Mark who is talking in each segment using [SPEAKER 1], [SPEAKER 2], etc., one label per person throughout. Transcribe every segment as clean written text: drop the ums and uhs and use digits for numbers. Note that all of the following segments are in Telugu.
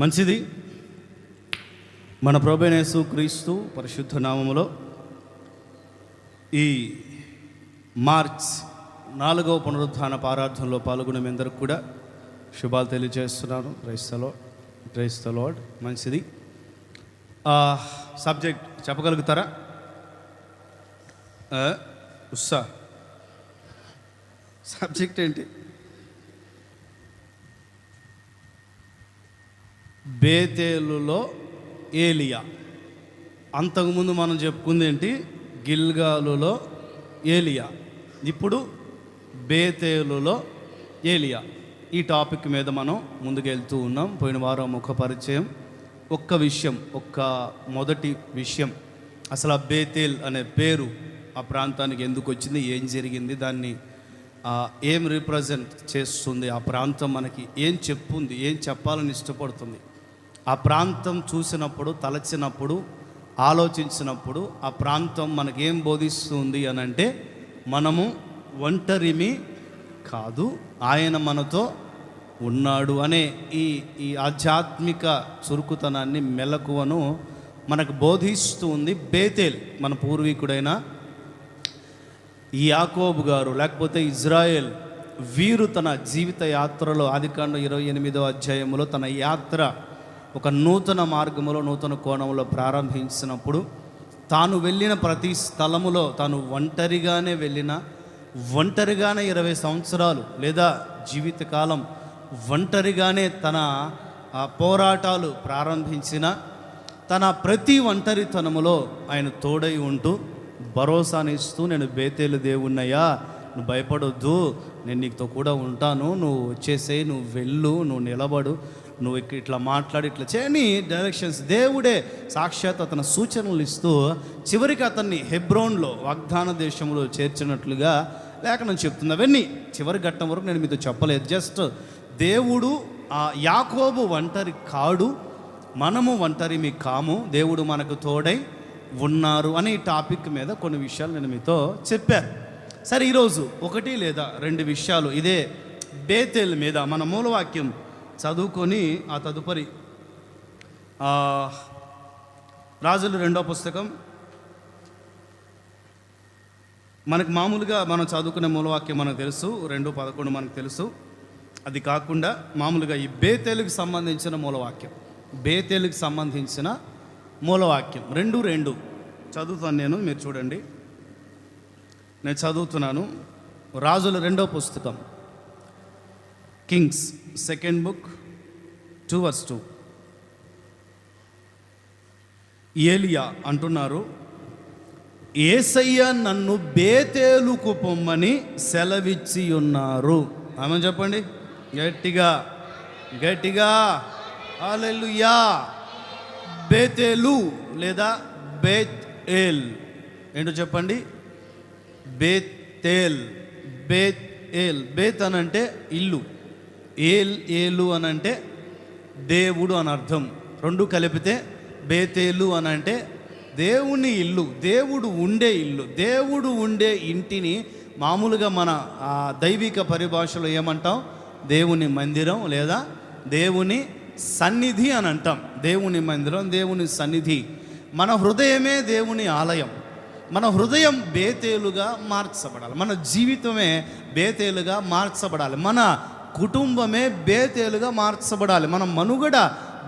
[SPEAKER 1] మంచిది. మన ప్రభువైన యేసు క్రీస్తు పరిశుద్ధ నామములో ఈ మార్చ్ 4వ పునరుత్థాన ఆరాధనలో పాల్గొనే మీ అందరికి కూడా శుభాలు తెలియజేస్తున్నాను. Praise the Lord. మంచిది. సబ్జెక్ట్ చెప్పగలుగుతారా? సబ్జెక్ట్ ఏంటి? బేతేలులో ఏలియా. అంతకుముందు మనం చెప్పుకుంది ఏంటి? గిల్గాలులో ఏలియా. ఇప్పుడు బేతేలులో ఏలియా. ఈ టాపిక్ మీద మనం ముందుకెళ్తూ ఉన్నాం. పోయిన వారం ఒక పరిచయం, మొదటి విషయం, అసలు ఆ బేతేల్ అనే పేరు ఆ ప్రాంతానికి ఎందుకు వచ్చింది, ఏం జరిగింది, దాన్ని ఏం రిప్రజెంట్ చేస్తుంది, ఆ ప్రాంతం మనకి ఏం చెప్పుంది, ఏం చెప్పాలని ఇష్టపడుతుంది, ఆ ప్రాంతం చూసినప్పుడు, తలచినప్పుడు, ఆలోచించినప్పుడు ఆ ప్రాంతం మనకేం బోధిస్తుంది అని అంటే, మనము ఒంటరిమి కాదు, ఆయన మనతో ఉన్నాడు అనే ఈ ఆధ్యాత్మిక చురుకుతనాన్ని, మెలకువను మనకు బోధిస్తూ ఉంది బేతేల్. మన పూర్వీకుడైన యాకోబు గారు, లేకపోతే ఇజ్రాయెల్ వీరు తన జీవిత యాత్రలో ఆదికాండం 28వ అధ్యాయంలో తన యాత్ర ఒక నూతన మార్గములో, నూతన కోణంలో ప్రారంభించినప్పుడు తాను వెళ్ళిన ప్రతి స్థలములో తాను ఒంటరిగానే 20 సంవత్సరాలు లేదా జీవితకాలం ఒంటరిగానే తన పోరాటాలు ప్రారంభించిన తన ప్రతి ఒంటరితనములో ఆయన తోడై ఉంటూ భరోసానిస్తూ, నేను బేతేలు దేవుణ్ణయ్యా, నువ్వు భయపడొద్దు, నేను నీతో కూడా ఉంటాను, నువ్వు వచ్చేసేయి, నువ్వు వెళ్ళు, నువ్వు నిలబడు, నువ్వు ఇట్లా మాట్లాడి ఇట్లా చేయని డైరెక్షన్స్ దేవుడే సాక్షాత్ అతని సూచనలు ఇస్తూ చివరికి అతన్ని హెబ్రోన్లో వాగ్దాన దేశంలో చేర్చినట్లుగా లేఖనం చెప్తుంది. అవన్నీ చివరి ఘట్టం వరకు నేను మీతో చెప్పలేదు. జస్ట్ దేవుడు యాకోబు ఒంటరి కాడు, మనము ఒంటరిమి కాము, దేవుడు మనకు తోడై ఉన్నారు అనే టాపిక్ మీద కొన్ని విషయాలు నేను మీతో చెప్పాను. సరే, ఈరోజు 1 లేదా 2 విషయాలు ఇదే బేతేల్ మీద మన మూలవాక్యం చదువుకొని ఆ తదుపరి రాజుల 2వ పుస్తకం మనకు మామూలుగా మనం చదువుకునే మూలవాక్యం మనకు తెలుసు, 2:11 మనకు తెలుసు. అది కాకుండా మామూలుగా ఈ బేతేలుకి సంబంధించిన మూలవాక్యం, బేతేలుకి సంబంధించిన మూలవాక్యం 2:2 చదువుతాను మీరు చూడండి. నేను చదువుతున్నాను. రాజుల 2వ పుస్తకం, కింగ్స్ 2nd book 2:2. ఏలియా అంటున్నారు, యేసయ్య నన్ను బేతేలుకు పొమ్మని సెలవిచ్చి ఉన్నారు. ఆమె చెప్పండి గట్టిగా హల్లెలూయా. బేతేలు లేదా బేతేల్ ఏంటో చెప్పండి. బేతేల్, బేత్ అనంటే ఇల్లు, ఏలు అనంటే దేవుడు అని అర్థం. 2 కలిపితే బేతేలు అనంటే దేవుని ఇల్లు, దేవుడు ఉండే ఇల్లు. దేవుడు ఉండే ఇంటిని మామూలుగా మన దైవిక పరిభాషలో ఏమంటాం? దేవుని మందిరం లేదా దేవుని సన్నిధి అని అంటాం. దేవుని మందిరం, దేవుని సన్నిధి. మన హృదయమే దేవుని ఆలయం. మన హృదయం బేతేలుగా మార్చబడాలి, మన జీవితమే బేతేలుగా మార్చబడాలి, మన కుటుంబమే బేతేలుగా మార్చబడాలి, మన మనుగడ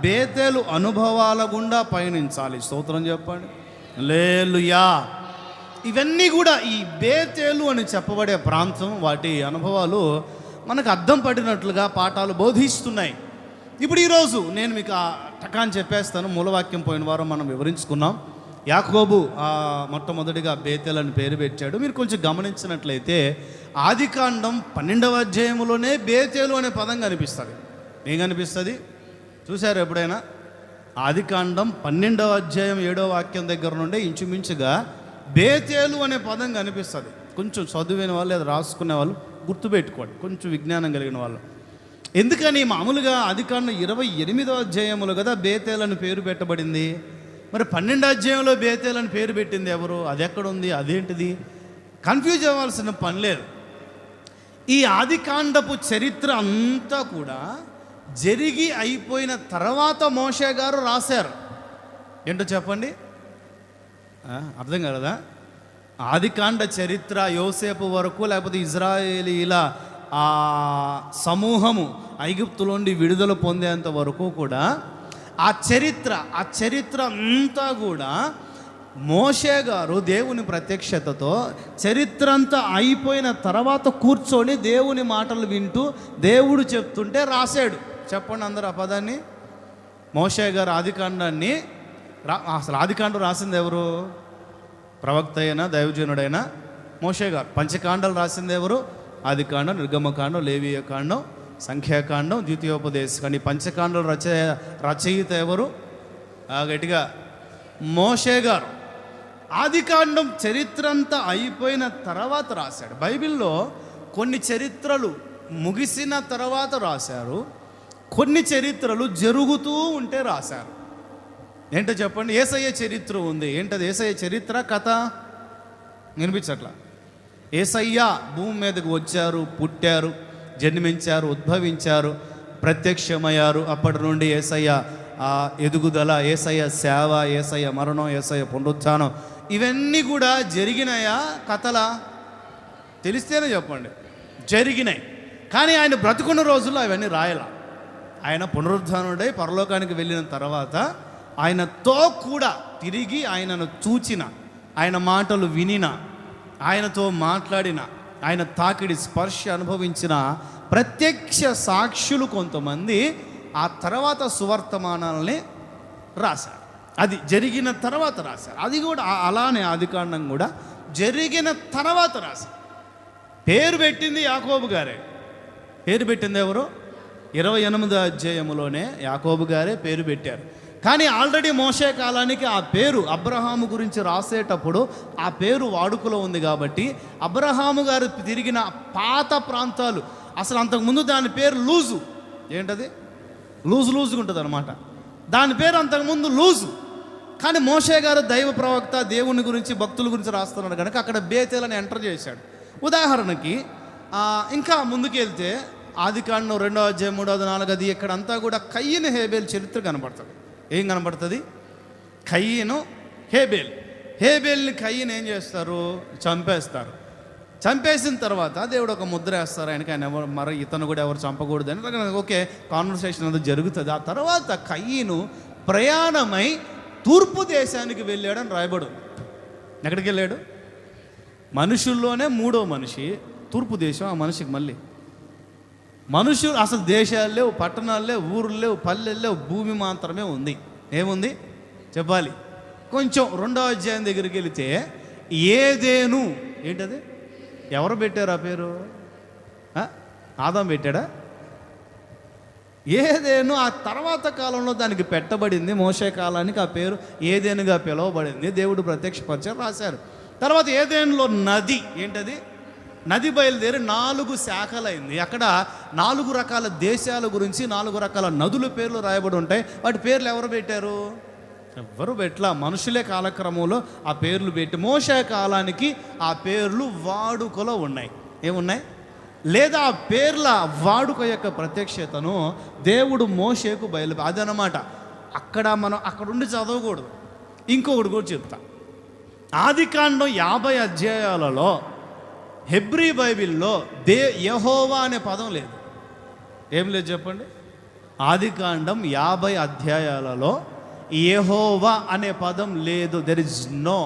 [SPEAKER 1] బేతేలు అనుభవాల గుండా పయనించాలి. స్తోత్రం చెప్పండి, హల్లెలూయా. ఇవన్నీ కూడా ఈ బేతేలు అని చెప్పబడే ప్రాంతం, వాటి అనుభవాలు మనకు అర్థం పడినట్లుగా పాఠాలు బోధిస్తున్నాయి. ఇప్పుడు ఈరోజు నేను మీకు టకాన్ని చెప్పేస్తాను. మూలవాక్యం పోయిన వారం మనం వివరించుకున్నాం. యాకోబు మొట్టమొదటిగా బేతేల్ అని పేరు పెట్టాడు. మీరు కొంచెం గమనించినట్లయితే ఆదికాండం 12వ అధ్యాయంలోనే బేతేలు అనే పదం కనిపిస్తుంది. ఏం కనిపిస్తుంది చూశారు ఎప్పుడైనా? ఆదికాండం 12వ అధ్యాయం 7వ వాక్యం దగ్గర నుండే ఇంచుమించుగా బేతేలు అనే పదం కనిపిస్తుంది. కొంచెం చదివిన వాళ్ళు లేదా రాసుకునే వాళ్ళు గుర్తుపెట్టుకోండి, కొంచెం విజ్ఞానం కలిగిన వాళ్ళు. ఎందుకని మామూలుగా ఆదికాండం 28వ అధ్యాయంలో కదా బేతేల్ అని పేరు పెట్టబడింది. మరి 12వ అధ్యాయంలో బేతేల్ అని పేరు పెట్టింది ఎవరు? అది ఎక్కడుంది? అదేంటిది? కన్ఫ్యూజ్ అవ్వాల్సిన పని లేదు. ఈ ఆదికాండపు చరిత్ర అంతా కూడా జరిగి అయిపోయిన తర్వాత మోషే గారు రాశారు. ఏంటో చెప్పండి, అర్థం కాదా? ఆదికాండ చరిత్ర చరిత్ర వరకు, లేకపోతే ఇజ్రాయేలీల ఆ సమూహము ఐగుప్తులోండి విడుదల పొందేంత వరకు కూడా ఆ చరిత్ర అంతా కూడా మోషే గారు దేవుని ప్రత్యక్షతతో చరిత్ర అంతా అయిపోయిన తర్వాత కూర్చొని దేవుని మాటలు వింటూ దేవుడు చెప్తుంటే రాశాడు. చెప్పండి అందరు ఆ పదాన్ని. మోషే గారు ఆదికాండాన్ని అసలు ఆదికాండం రాసింది ఎవరు? ప్రవక్త అయినా దైవజనుడైనా మోషే గారు. పంచకాండాలు రాసింది ఎవరు? ఆదికాండం, నిర్గమకాండం, లేవియకాండం, సంఖ్యాకాండం, ద్వితీయోపదేశకాండం. ఈ పంచకాండాలు రచయిత ఎవరు? గట్టిగా మోషే గారు. ఆదికాండం చరిత్ర అంతా అయిపోయిన తర్వాత రాశాడు. బైబిల్లో కొన్ని చరిత్రలు ముగిసిన తర్వాత రాశారు, కొన్ని చరిత్రలు జరుగుతూ ఉంటే రాశారు. ఏంటో చెప్పండి. యేసయ్య చరిత్ర ఉంది. ఏంటది యేసయ్య చరిత్ర? కథ వినిపించట్లా. యేసయ్య భూమి మీదకు వచ్చారు, పుట్టారు, జన్మించారు, ఉద్భవించారు, ప్రత్యక్షమయ్యారు. అప్పటి నుండి యేసయ్య ఎదుగుదల, యేసయ్య సేవ, యేసయ్య మరణం, యేసయ్య పునరుత్థానం, ఇవన్నీ కూడా జరిగినాయా? కథలా? తెలిస్తేనే చెప్పండి. జరిగినాయి. కానీ ఆయన బ్రతుకున్న రోజుల్లో అవన్నీ రాయాల. ఆయన పునరుద్ధానుడై పరలోకానికి వెళ్ళిన తర్వాత ఆయనతో కూడా తిరిగి ఆయనను చూచిన, ఆయన మాటలు వినిన, ఆయనతో మాట్లాడిన, ఆయన తాకిడి స్పర్శ అనుభవించిన ప్రత్యక్ష సాక్షులు కొంతమంది ఆ తర్వాత సువర్తమానాలని రాశారు. అది జరిగిన తర్వాత రాశారు. అది కూడా అలానే ఆదికాండం కూడా జరిగిన తర్వాత రాశారు. పేరు పెట్టింది యాకోబు గారే. పేరు పెట్టింది ఎవరు? 28వ అధ్యాయములోనే యాకోబు గారే పేరు పెట్టారు. కానీ ఆల్రెడీ మోషే కాలానికి ఆ పేరు అబ్రహాము గురించి రాసేటప్పుడు ఆ పేరు వాడుకలో ఉంది. కాబట్టి అబ్రహాము గారు తిరిగిన పాత ప్రాంతాలు, అసలు అంతకుముందు దాని పేరు లూజు. ఏంటది? లూజుగా ఉంటుంది అనమాట. దాని పేరు అంతకుముందు లూజు. కానీ మోషే గారు దైవ ప్రవక్త, దేవుని గురించి భక్తుల గురించి రాస్తున్నాడు కనుక అక్కడ బేతేలని ఎంటర్ చేశాడు. ఉదాహరణకి ఇంకా ముందుకెళ్తే ఆదికాండం 2వ అధ్యాయం 3వ 4వ ఇక్కడంతా కూడా కయ్యను హేబేల్ చరిత్ర కనబడుతుంది. ఏం కనబడుతుంది? కయ్యను హేబేల్ని కయ్యను ఏం చేస్తారు? చంపేస్తారు. చంపేసిన తర్వాత దేవుడు ఒక ముద్ర వేస్తారు ఆయనకి. ఆయన ఎవరు మరి ఇతను కూడా ఎవరు చంపకూడదు అని ఓకే కాన్వర్సేషన్ అంతా జరుగుతుంది. ఆ తర్వాత కయ్యను ప్రయాణమై తూర్పు దేశానికి వెళ్ళాడని రాయబడు. ఎక్కడికి వెళ్ళాడు? మనుషుల్లోనే 3వ మనిషి తూర్పు దేశం. ఆ మనిషికి మళ్ళీ మనుషులు అసలు దేశాలు లేవు, పట్టణాలు లేవు, ఊర్లు లేవు, పల్లెలు లేవు, భూమి మాత్రమే ఉంది. ఏముంది చెప్పాలి? కొంచెం 2వ అధ్యాయం దగ్గరికి వెళితే ఏదేను. ఏంటది? ఎవరు పెట్టారు ఆ పేరు? ఆదాం పెట్టాడా? ఏదేను ఆ తర్వాత కాలంలో దానికి పెట్టబడింది. మోషే కాలానికి ఆ పేరు ఏదేనుగా పిలువబడింది. దేవుడు ప్రత్యక్షపరిచారు, రాశారు. తర్వాత ఏదేనులో నది. ఏంటది? నది బయలుదేరి 4 శాఖలైంది. అక్కడ 4 రకాల దేశాల గురించి 4 రకాల నదుల పేర్లు రాయబడి ఉంటాయి. వాటి పేర్లు ఎవరు పెట్టారు? ఎవ్వరు పెట్టలా. మనుషులే కాలక్రమంలో ఆ పేర్లు పెట్టి మోషే కాలానికి ఆ పేర్లు వాడుకలో ఉన్నాయి. ఏమున్నాయి? లేదా ఆ పేర్ల వాడుక యొక్క ప్రత్యక్షతను దేవుడు మోషేకు అదనమాట. మనం అక్కడుండి చదవకూడదు. ఇంకొకటి కూడా చెప్తా. ఆదికాండం 50 అధ్యాయాలలో హెబ్రీ బైబిల్లో యెహోవా అనే పదం లేదు. ఏం లేదు చెప్పండి. ఆదికాండం 50 అధ్యాయాలలో యెహోవా అనే పదం లేదు. There is no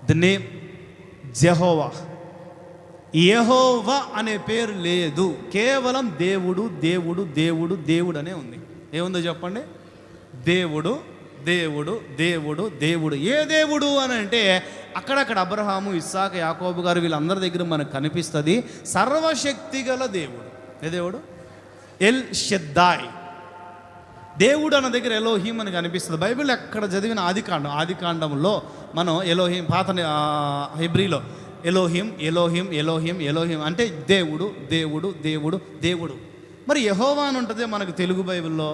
[SPEAKER 1] the name Jehovah. Yehovah అనే పేరు లేదు. కేవలం దేవుడు దేవుడు దేవుడు దేవుడు అనే ఉంది. ఏముందో చెప్పండి? దేవుడు దేవుడు దేవుడు దేవుడు. ఏ దేవుడు అని అంటే అక్కడక్కడ అబ్రహాము, ఇస్సాకు, యాకోబు గారు వీళ్ళందరి దగ్గర మనకు కనిపిస్తుంది సర్వశక్తి గల దేవుడు. ఏ దేవుడు? ఎల్ షెద్దాయ్ దేవుడు అన్న దగ్గర ఎలోహీం అని కనిపిస్తుంది. బైబిల్ ఎక్కడ చదివిన ఆదికాండంలో మనం ఎలోహీం, పాత హెబ్రీలో ఎలోహీం ఎలోహీం ఎలోహీం ఎలోహీం అంటే దేవుడు దేవుడు దేవుడు దేవుడు. మరి యెహోవా అని ఉంటుంది మనకు తెలుగు బైబిల్లో.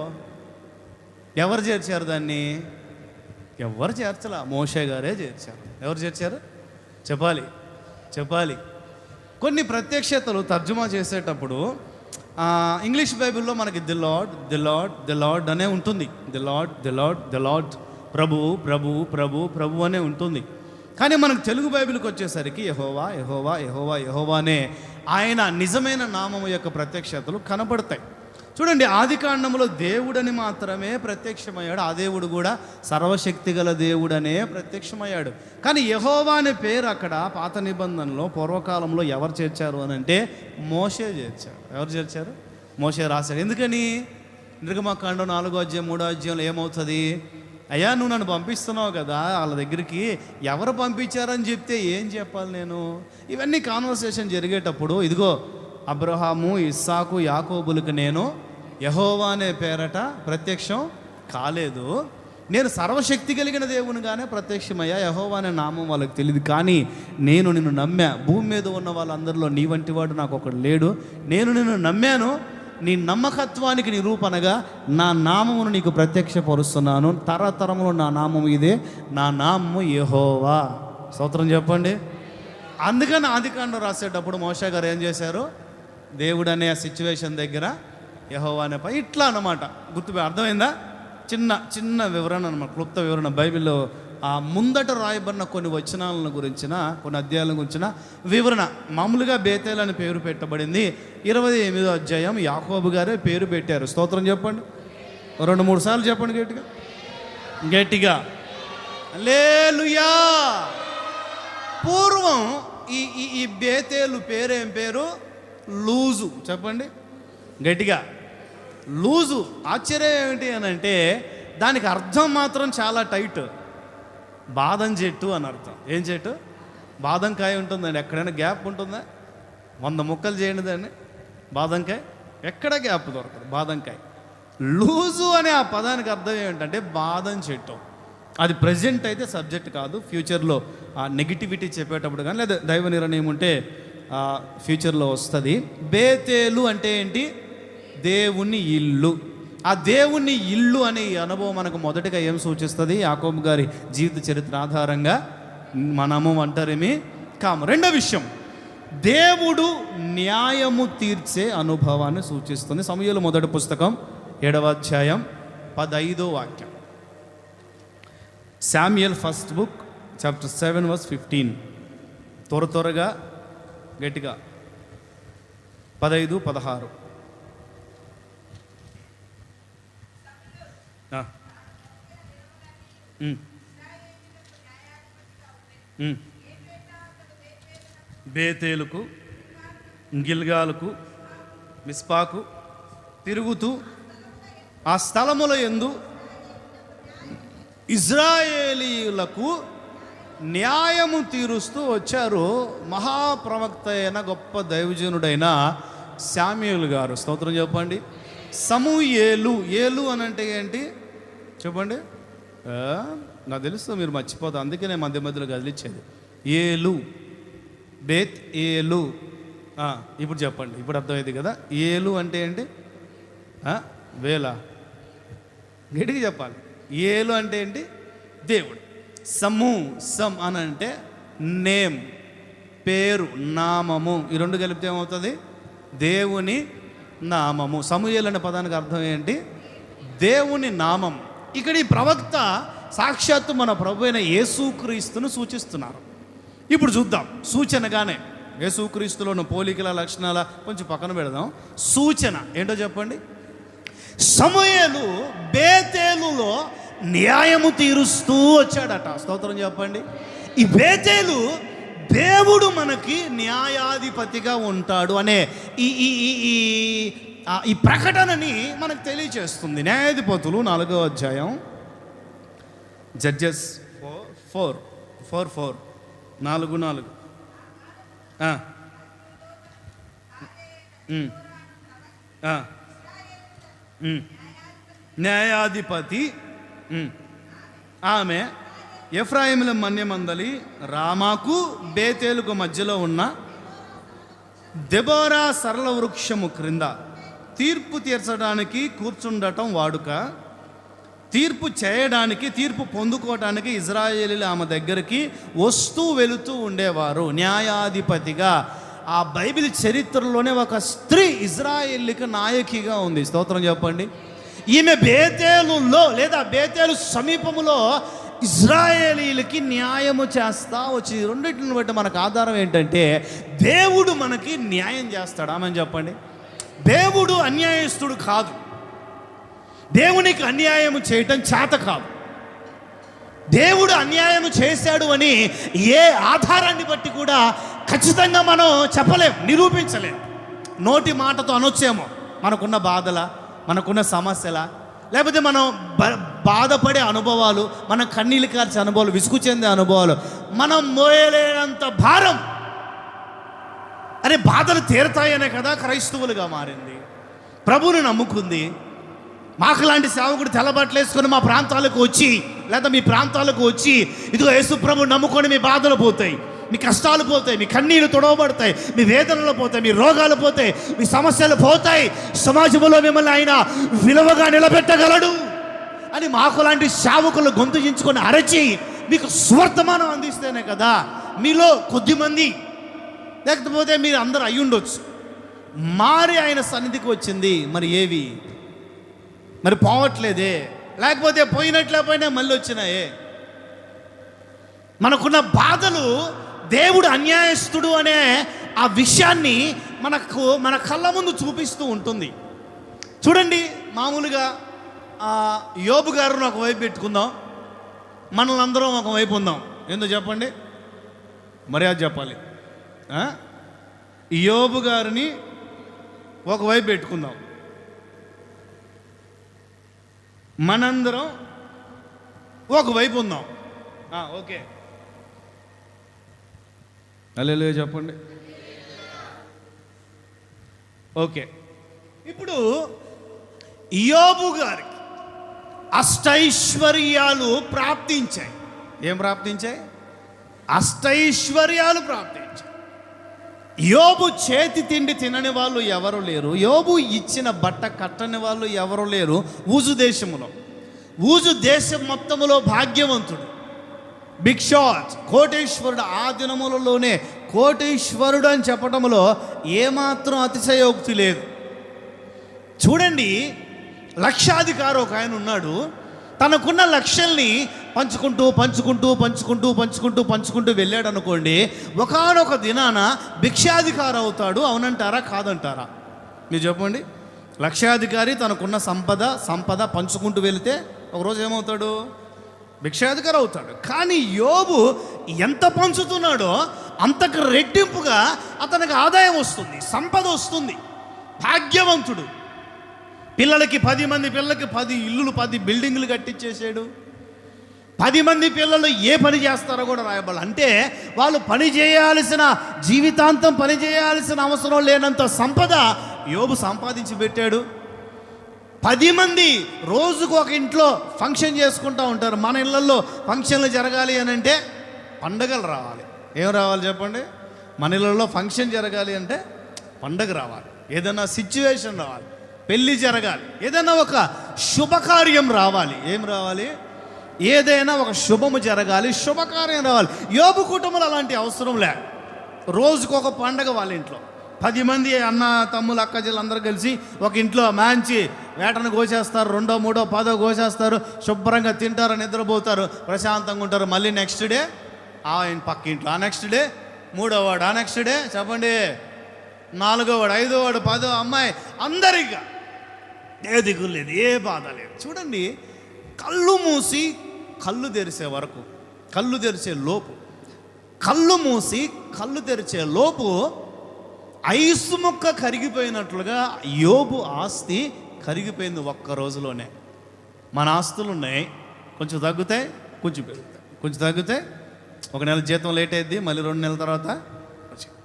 [SPEAKER 1] ఎవరు చేర్చారు దాన్ని? ఎవరు చేర్చలా, మోషే గారే చేర్చారు. ఎవరు చేర్చారు? చెప్పాలి. కొన్ని ప్రత్యక్షతలు తర్జుమా చేసేటప్పుడు ఇంగ్లీష్ బైబిల్లో మనకి the lord the lord the lord అనే ఉంటుంది. The lord the lord the lord, ప్రభు ప్రభు ప్రభు ప్రభు అనే ఉంటుంది. కానీ మనకు తెలుగు బైబిల్కి వచ్చేసరికి యెహోవా యెహోవా యెహోవా యెహోవా అనే ఆయన నిజమైన నామము యొక్క ప్రత్యక్షతలు కనబడతాయి. చూడండి, ఆది కాండంలో దేవుడని మాత్రమే ప్రత్యక్షమయ్యాడు. ఆ దేవుడు కూడా సర్వశక్తి గల దేవుడనే ప్రత్యక్షమయ్యాడు. కానీ యెహోవా అనే పేరు అక్కడ పాత నిబంధనలో పూర్వకాలంలో ఎవరు చేర్చారు అని అంటే మోషే చేర్చారు. ఎవరు చేర్చారు? మోషే రాశాడు. ఎందుకని? నిర్గమకాండం 4వ అధ్యాయం 3వ అధ్యాయంలో ఏమవుతుంది? అయ్యా, నువ్వు నన్ను పంపిస్తున్నావు కదా వాళ్ళ దగ్గరికి, ఎవరు పంపించారని చెప్తే ఏం చెప్పాలి నేను? ఇవన్నీ కాన్వర్సేషన్ జరిగేటప్పుడు ఇదిగో అబ్రహాము, ఇస్సాకు, యాకోబులకు నేను యెహోవా అనే పేరట ప్రత్యక్షం కాలేదు. నేను సర్వశక్తి కలిగిన దేవునిగానే ప్రత్యక్షమయ్యా. యెహోవా అనే నామం వాళ్ళకి తెలియదు. కానీ నేను నిన్ను నమ్మా. భూమి మీద ఉన్న వాళ్ళందరిలో నీ వంటి వాడు నాకు ఒకడు లేడు. నేను నిన్ను నమ్మాను. నీ నమ్మకత్వానికి నిరూపణగా నా నామమును నీకు ప్రత్యక్షపరుస్తున్నాను. తరతరములో నా నామము ఇదే, నా నామము యెహోవా. స్తోత్రం చెప్పండి. అందుకని ఆదికాండం రాసేటప్పుడు మోషే గారు ఏం చేశారు? దేవుడు అనే సిచ్యువేషన్ దగ్గర యెహోవా అనే ఇట్లా అన్నమాట. అర్థమైందా? చిన్న చిన్న వివరణ అన్నమాట, క్లుప్త వివరణ. బైబిల్లో ముందట రాయబడిన కొన్ని వచనాలను గురించిన, కొన్ని అధ్యాయాల గురించిన వివరణ. మామూలుగా బేతేల్ అని పేరు పెట్టబడింది. 28వ అధ్యాయం యాకోబు గారే పేరు పెట్టారు. స్తోత్రం చెప్పండి. 2-3 సార్లు చెప్పండి గట్టిగా గట్టిగా. హల్లెలూయా. పూర్వం ఈ బేతేలు పేరేం పేరు? లూజు. చెప్పండి గట్టిగా, లూజు. ఆశ్చర్యం ఏమిటి అని అంటే దానికి అర్థం మాత్రం చాలా టైట్. బాదం చెట్టు అని అర్థం. ఏం చెట్టు? బాదంకాయ ఉంటుందండి. ఎక్కడైనా గ్యాప్ ఉంటుందా? 100 ముక్కలు చేయండి దాన్ని. బాదంకాయ ఎక్కడ గ్యాప్ దొరకదు. బాదంకాయ. లూజు అనే ఆ పదానికి అర్థం ఏమిటంటే బాదం చెట్టు. అది ప్రజెంట్ అయితే సబ్జెక్ట్ కాదు. ఫ్యూచర్లో ఆ నెగిటివిటీ చెప్పేటప్పుడు కానీ లేదా దైవ నిర్ణయం ఉంటే ఫ్యూచర్లో వస్తుంది. బేతేలు అంటే ఏంటి? దేవుని ఇల్లు. ఆ దేవుని ఇల్లు అనే ఈ అనుభవం మనకు మొదటిగా ఏం సూచిస్తుంది? యాకోబు గారి జీవిత చరిత్ర ఆధారంగా మనము ఒంటరిమి కాము. రెండో విషయం, దేవుడు న్యాయము తీర్చే అనుభవాన్ని సూచిస్తుంది. సమూయేలు మొదటి పుస్తకం 7వ అధ్యాయం 15వ వాక్యం. Samuel first book chapter 7:15. త్వరగా గట్టిగా 15-16. బేతేలుకు, గిల్గాలుకు, మిస్పాకు తిరుగుతూ ఆ స్థలముల యందు ఇజ్రాయేలీయులకు న్యాయము తీరుస్తూ వచ్చారు మహాప్రవక్త అయిన గొప్ప దైవజనుడైన శామ్యూయేలు గారు. స్తోత్రం చెప్పండి. సమూయేలు. ఏలు అని అంటే ఏంటి చెప్పండి? నాకు తెలుసు, మీరు మర్చిపోతారు. అందుకే నేను మధ్య మధ్యలో కదిలిచ్చేది. ఏలు, బేత్ ఏలు. ఇప్పుడు చెప్పండి, ఇప్పుడు అర్థమైంది కదా. ఏలు అంటే ఏంటి? వేల. గట్టిగా చెప్పాలి. ఏలు అంటే ఏంటి? దేవుడు. సమ్ అని అంటే నేమ్, పేరు, నామము. ఈ రెండు కలిపితే ఏమవుతుంది? దేవుని నామము. సమూయేలు అనే పదానికి అర్థం ఏంటి? దేవుని నామం. ఇక్కడ ఈ ప్రవక్త సాక్షాత్తు మన ప్రభు అయిన యేసుక్రీస్తును సూచిస్తున్నారు. ఇప్పుడు చూద్దాం. సూచనగానే యేసుక్రీస్తులోని పోలికల లక్షణాల కొంచెం పక్కన పెడదాం. సూచన ఏంటో చెప్పండి. సమూయేలు బేతేలులో న్యాయము తీరుస్తూ వచ్చాడట. స్తోత్రం చెప్పండి. ఈ బేతేలు దేవుడు మనకి న్యాయాధిపతిగా ఉంటాడు అనే ఈ ప్రకటనని మనకు తెలియచేస్తుంది. న్యాయాధిపతులు 4వ అధ్యాయం, జడ్జెస్ 4:4 4:4. న్యాయాధిపతి ఆమె ఎఫ్రాయిముల మన్యమందలి రామాకు బేతేలుకు మధ్యలో ఉన్న దెబోరా సరళ వృక్షము క్రింద తీర్పు తీర్చడానికి కూర్చుండటం వాడుక. తీర్పు చేయడానికి, తీర్పు పొందుకోవడానికి ఇజ్రాయేలీలు ఆమె దగ్గరికి వస్తూ వెళుతూ ఉండేవారు. న్యాయాధిపతిగా ఆ బైబిల్ చరిత్రలోనే ఒక స్త్రీ ఇజ్రాయేలీకి నాయకిగా ఉంది. స్తోత్రం చెప్పండి. ఈమె బేతేలులో లేదా బేతేలు సమీపములో ఇజ్రాయేలీలకి న్యాయము చేస్తా వచ్చి. రెండింటిని బట్టి మనకు ఆధారం ఏంటంటే దేవుడు మనకి న్యాయం చేస్తాడు. ఆమె చెప్పండి. దేవుడు అన్యాయస్తుడు కాదు. దేవునికి అన్యాయం చేయటం చేత కాదు. దేవుడు అన్యాయం చేశాడు అని ఏ ఆధారాన్ని బట్టి కూడా ఖచ్చితంగా మనం చెప్పలేం, నిరూపించలేం. నోటి మాటతో అనొచ్చేమో మనకున్న బాధల, మనకున్న సమస్యల, లేకపోతే మనం బాధపడే అనుభవాలు, మన కన్నీళ్ళు కార్చే అనుభవాలు, విసుగు చెందే అనుభవాలు, మనం మోయలేనంత భారం. అరే బాధలు తీరతాయనే కదా క్రైస్తవులుగా మారింది, ప్రభువుని నమ్ముకుంది. మాకు లాంటి సేవకుడు తెల్లబట్టలు వేసుకొని మా ప్రాంతాలకు వచ్చి, లేదా మీ ప్రాంతాలకు వచ్చి, ఇదిగో యేసు ప్రభువు నమ్ముకొని మీ బాధలు పోతాయి, మీ కష్టాలు పోతాయి, మీ కన్నీళ్ళు తొడవబడతాయి, మీ వేదనలు పోతాయి, మీ రోగాలు పోతాయి, మీ సమస్యలు పోతాయి, సమాజంలో మిమ్మల్ని ఆయన విలువగా నిలబెట్టగలడు అని మాకు లాంటి సేవకులు గొంతుచించుకొని అరచి మీకు స్వర్తమానం అందిస్తేనే కదా మీలో కొద్దిమంది, లేకపోతే మీరు అందరూ అయి ఉండొచ్చు, మారి ఆయన సన్నిధికి వచ్చింది. మరి ఏవి మరి పోవట్లేదే, లేకపోతే పోయినట్లేపోయినా మళ్ళీ వచ్చినాయే. మనకున్న బాధలు దేవుడు అన్యాయస్తుడు అనే ఆ విషయాన్ని మన కళ్ళ ముందు చూపిస్తూ ఉంటుంది. చూడండి, మామూలుగా యోబు గారిని ఒకవైపు పెట్టుకుందాం, మనల్ని అందరం ఒకవైపు ఉందాం. ఎందుకు చెప్పండి, మర్యాద చెప్పాలి. యోబు గారిని ఒకవైపు పెట్టుకుందాం, మనందరం ఒకవైపు ఉందాం. ఓకే, హల్లెలూయా చెప్పండి. ఓకే, ఇప్పుడు యోబు గారికి అష్టైశ్వర్యాలు ప్రాప్తించాయి. ఏం ప్రాప్తించాయి? అష్టైశ్వర్యాలు ప్రాప్తించాయి. యోబు చేతి తిండి తినని వాళ్ళు ఎవరు లేరు. యోబు ఇచ్చిన బట్ట కట్టని వాళ్ళు ఎవరు లేరు. ఊజు దేశంలో, ఊజు దేశం మొత్తములో భాగ్యవంతుడు, బిగ్ షాట్, కోటేశ్వరుడు. ఆ దినములలోనే కోటేశ్వరుడు అని చెప్పడంలో ఏమాత్రం అతిశయోక్తి లేదు. చూడండి, లక్షాధికారి ఒక ఆయన ఉన్నాడు. తనకున్న లక్షల్ని పంచుకుంటూ పంచుకుంటూ పంచుకుంటూ పంచుకుంటూ పంచుకుంటూ వెళ్ళాడు అనుకోండి, ఒకానొక దినాన భిక్షాధికారి అవుతాడు. అవునంటారా కాదంటారా? మీరు చెప్పండి. లక్షాధికారి తనకున్న సంపద పంచుకుంటూ వెళితే ఒకరోజు ఏమవుతాడు? భిక్షాధికారి అవుతాడు. కానీ యోబు ఎంత పంచుతున్నాడో అంతకు రెట్టింపుగా అతనికి ఆదాయం వస్తుంది, సంపద వస్తుంది, భాగ్యవంతుడు. పిల్లలకి 10 మంది పిల్లలకి 10 ఇల్లులు, 10 బిల్డింగులు కట్టించేసాడు. 10 మంది పిల్లలు ఏ పని చేస్తారో కూడా రాయబడాలి. అంటే వాళ్ళు పని చేయాల్సిన, జీవితాంతం పని చేయాల్సిన అవసరం లేనంత సంపద యోబు సంపాదించి పెట్టాడు. 10 మంది రోజుకు ఒక ఇంట్లో ఫంక్షన్ చేసుకుంటూ ఉంటారు. మన ఇళ్ళల్లో ఫంక్షన్లు జరగాలి అని అంటే పండగలు రావాలి. ఏం రావాలి చెప్పండి? మన ఇళ్ళల్లో ఫంక్షన్ జరగాలి అంటే పండగ రావాలి, ఏదైనా సిచ్యువేషన్ రావాలి, పెళ్ళి జరగాలి, ఏదైనా ఒక శుభకార్యం రావాలి. ఏం రావాలి? ఏదైనా ఒక శుభము జరగాలి, శుభకార్యం రావాలి. యోబు కుటుంబంలో అలాంటి అవసరం లే. రోజుకు ఒక పండగ వాళ్ళ ఇంట్లో. 10 మంది అన్న తమ్ములు అక్క చెల్లు అందరూ కలిసి ఒక ఇంట్లో మంచి వేటను కోసేస్తారు. 2, 3, 10 కోసేస్తారు. శుభ్రంగా తింటారు, నిద్రపోతారు, ప్రశాంతంగా ఉంటారు. మళ్ళీ నెక్స్ట్ డే ఆయన పక్క ఇంట్లో, ఆ నెక్స్ట్ డే 3వ వాడు, ఆ నెక్స్ట్ డే చెప్పండి 4వ వాడు, 5వ వాడు, 10వ అమ్మాయి, అందరిగా ఏ దిగులు లేదు, ఏ బాధ లేదు. చూడండి, కళ్ళు మూసి కళ్ళు తెరిచే వరకు, కళ్ళు తెరిచే లోపు, కళ్ళు మూసి కళ్ళు తెరిచే లోపు ఐసు ముక్క కరిగిపోయినట్లుగా యోబు ఆస్తి కరిగిపోయింది ఒక్క రోజులోనే. మన ఆస్తులు ఉన్నాయి, కొంచెం తగ్గుతాయి, కొంచెం పెరుగుతాయి, కొంచెం తగ్గుతాయి. ఒక నెల జీతం లేట్ అయ్యింది, మళ్ళీ 2 నెలల తర్వాత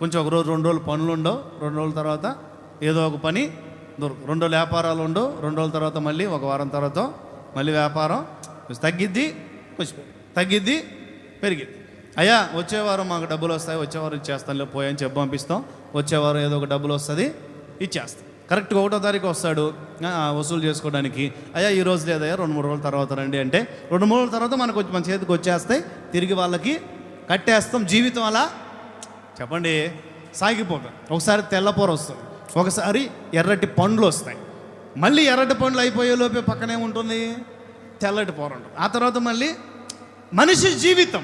[SPEAKER 1] కొంచెం ఒక రోజు 2 రోజులు పనులు ఉండవు, 2 రోజుల తర్వాత ఏదో ఒక పని దొరకదు, 2 రోజులు వ్యాపారాలు ఉండవు, 2 రోజుల తర్వాత మళ్ళీ ఒక వారం తర్వాత మళ్ళీ వ్యాపారం కొంచెం తగ్గిద్ది, కొంచెం తగ్గిద్ది, పెరిగిద్ది. అయ్యా వచ్చే వారం మాకు డబ్బులు వస్తాయి, వచ్చే వారం ఇచ్చేస్తానులే పోయని చెప్పి పంపిస్తాం. వచ్చే వారం ఏదో ఒక డబ్బులు వస్తుంది, ఇచ్చేస్తాం. కరెక్ట్గా 1వ తారీఖు వస్తాడు వసూలు చేసుకోవడానికి. అయ్యా ఈ రోజు లేదయ్యా 2-3 రోజుల తర్వాత రండి అంటే 2-3 రోజుల తర్వాత మనకు మన చేతికి వచ్చేస్తాయి, తిరిగి వాళ్ళకి కట్టేస్తాం. జీవితం అలా చెప్పండి సాగిపోతాయి. ఒకసారి తెల్లపూర వస్తుంది, ఒకసారి ఎర్రటి పండ్లు వస్తాయి. మళ్ళీ ఎర్రటి పండ్లు అయిపోయే లోపే పక్కనే ఉంటుంది తెల్లటి పొర ఉంటుంది. ఆ తర్వాత మళ్ళీ మనిషి జీవితం.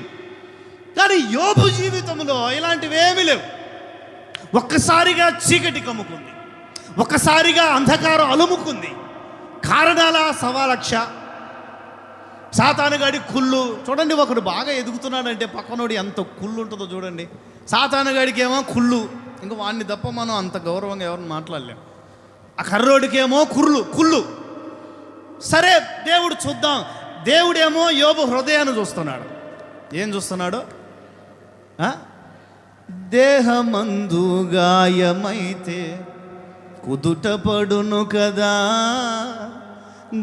[SPEAKER 1] కానీ యోబు జీవితంలో ఇలాంటివేమీ లేవు. ఒక్కసారిగా చీకటి కమ్ముకుంది, ఒక్కసారిగా అంధకారం అలుముకుంది. కారణాల 1,000,000. సాతానుగాడి కుళ్ళు చూడండి. ఒకడు బాగా ఎదుగుతున్నాడంటే పక్కనోడి ఎంత కుళ్ళు ఉంటుందో చూడండి. సాతానుగాడికి ఏమో కుళ్ళు, ఇంకా వాడిని తప్ప మనం అంత గౌరవంగా ఎవరిని మాట్లాడలేం. ఆ కర్రోడికేమో కుళ్ళు. సరే దేవుడు చూద్దాం. దేవుడేమో యోబు హృదయాన్ని చూస్తున్నాడు. ఏం చూస్తున్నాడు? దేహమందు గాయమైతే కుదుట పడును కదా,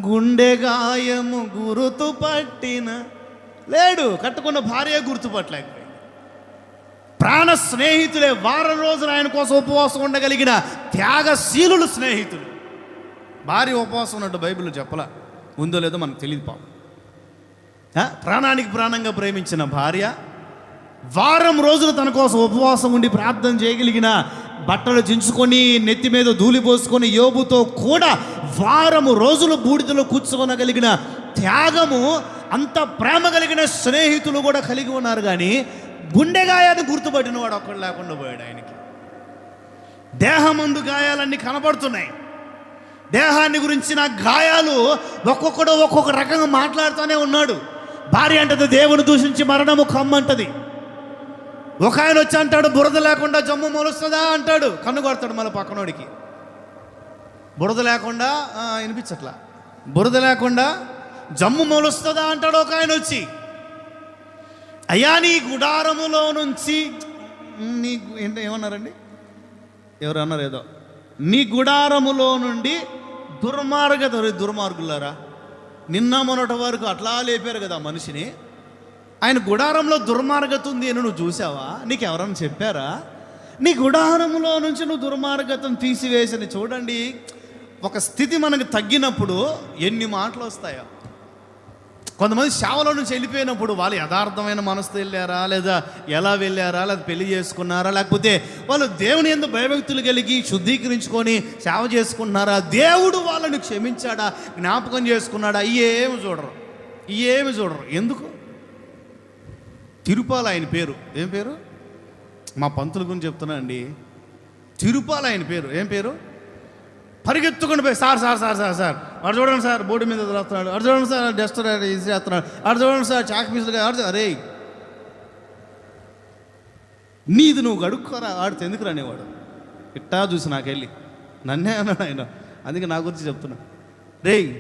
[SPEAKER 1] గుండె గాయము గుర్తు పట్టిన లేడు. కట్టుకున్న భార్య గుర్తుపట్టలేకపోయింది. ప్రాణ స్నేహితులే, వారం రోజులు ఆయన కోసం ఉపవాసం ఉండగలిగిన త్యాగశీలులు స్నేహితులు. భార్య ఉపవాసం ఉన్నట్టు బైబిల్లో చెప్పలా, ఉందో లేదో మనకు తెలియదు పాపం. ప్రాణానికి ప్రాణంగా ప్రేమించిన భార్య వారం రోజులు తన కోసం ఉపవాసం ఉండి ప్రార్థన చేయగలిగిన, బట్టలు చించుకొని నెత్తి మీద ధూళి పోసుకొని యోబుతో కూడా వారం రోజులు బూడిదలో కూర్చోనగలిగిన త్యాగము, అంత ప్రేమ కలిగిన స్నేహితులు కూడా కలిగి ఉన్నారు. కానీ గుండెగాయాన్ని గుర్తుపట్టిన వాడు ఒక్కడు లేకుండా పోయాడు. ఆయనకి దేహమందు గాయాలన్నీ కనబడుతున్నాయి. దేహాన్ని గురించిన గాయాలు ఒక్కొక్కడు ఒక్కొక్క రకంగా మాట్లాడుతూనే ఉన్నాడు. భార్య అంటది దేవుని దూషించి మరణము కమ్మంటది. ఒక ఆయన వచ్చి అంటాడు బురద లేకుండా జమ్ము మొలుస్తుందా అంటాడు, కన్ను కొడతాడు మళ్ళీ పక్కనోడికి. బురద లేకుండా వినిపించట్లా, బురద లేకుండా జమ్ము మొలుస్తుందా అంటాడు ఒక ఆయన వచ్చి. అయ్యా నీ గుడారములో నుంచి ఏంటో ఏమన్నారండి, ఎవరు అన్నారు ఏదో, నీ గుడారములో నుండి దుర్మార్గులారా, నిన్న మొన్నటి వరకు అట్లా లేపారు కదా మనిషిని. ఆయన గుడారంలో దుర్మార్గత ఉంది అని నువ్వు చూసావా? నీకు ఎవరన్నా చెప్పారా? నీ గుడారంలో నుంచి నువ్వు దుర్మార్గతను తీసివేసని. చూడండి, ఒక స్థితి మనకు తగ్గినప్పుడు ఎన్ని మాటలు వస్తాయో. కొంతమంది సేవలో నుంచి వెళ్ళిపోయినప్పుడు వాళ్ళు యథార్థమైన మనసుతో వెళ్ళారా, లేదా ఎలా వెళ్ళారా, లేదా పెళ్లి చేసుకున్నారా, లేకపోతే వాళ్ళు దేవుని యందు భయభక్తులు కలిగి శుద్ధీకరించుకొని సేవ చేసుకుంటున్నారా, దేవుడు వాళ్ళని క్షమించాడా, జ్ఞాపకం చేసుకున్నాడా, ఏమి చూడరు. ఎందుకు? తిరుపాల ఆయన పేరు. ఏం పేరు? మా పంతుల గురించి చెప్తున్నా అండి. తిరుపాల ఆయన పేరు. ఏం పేరు? పరిగెత్తుకుని పోయి సార్ అటు చూడండి సార్, బోర్డు మీద రాస్తున్నాడు, అటు చూడండి సార్ డస్టర్ చేస్తున్నాడు, అటు చూడండి సార్ చాక్ పీసులుగా అరే నీది నువ్వు గడుక్కోరా, ఆడితే ఎందుకు రానేవాడు. ఇట్టా చూసి నాకెళ్ళి నన్నే అన్నాడు ఆయన. అందుకే నా గురించి చెప్తున్నా. రేయ్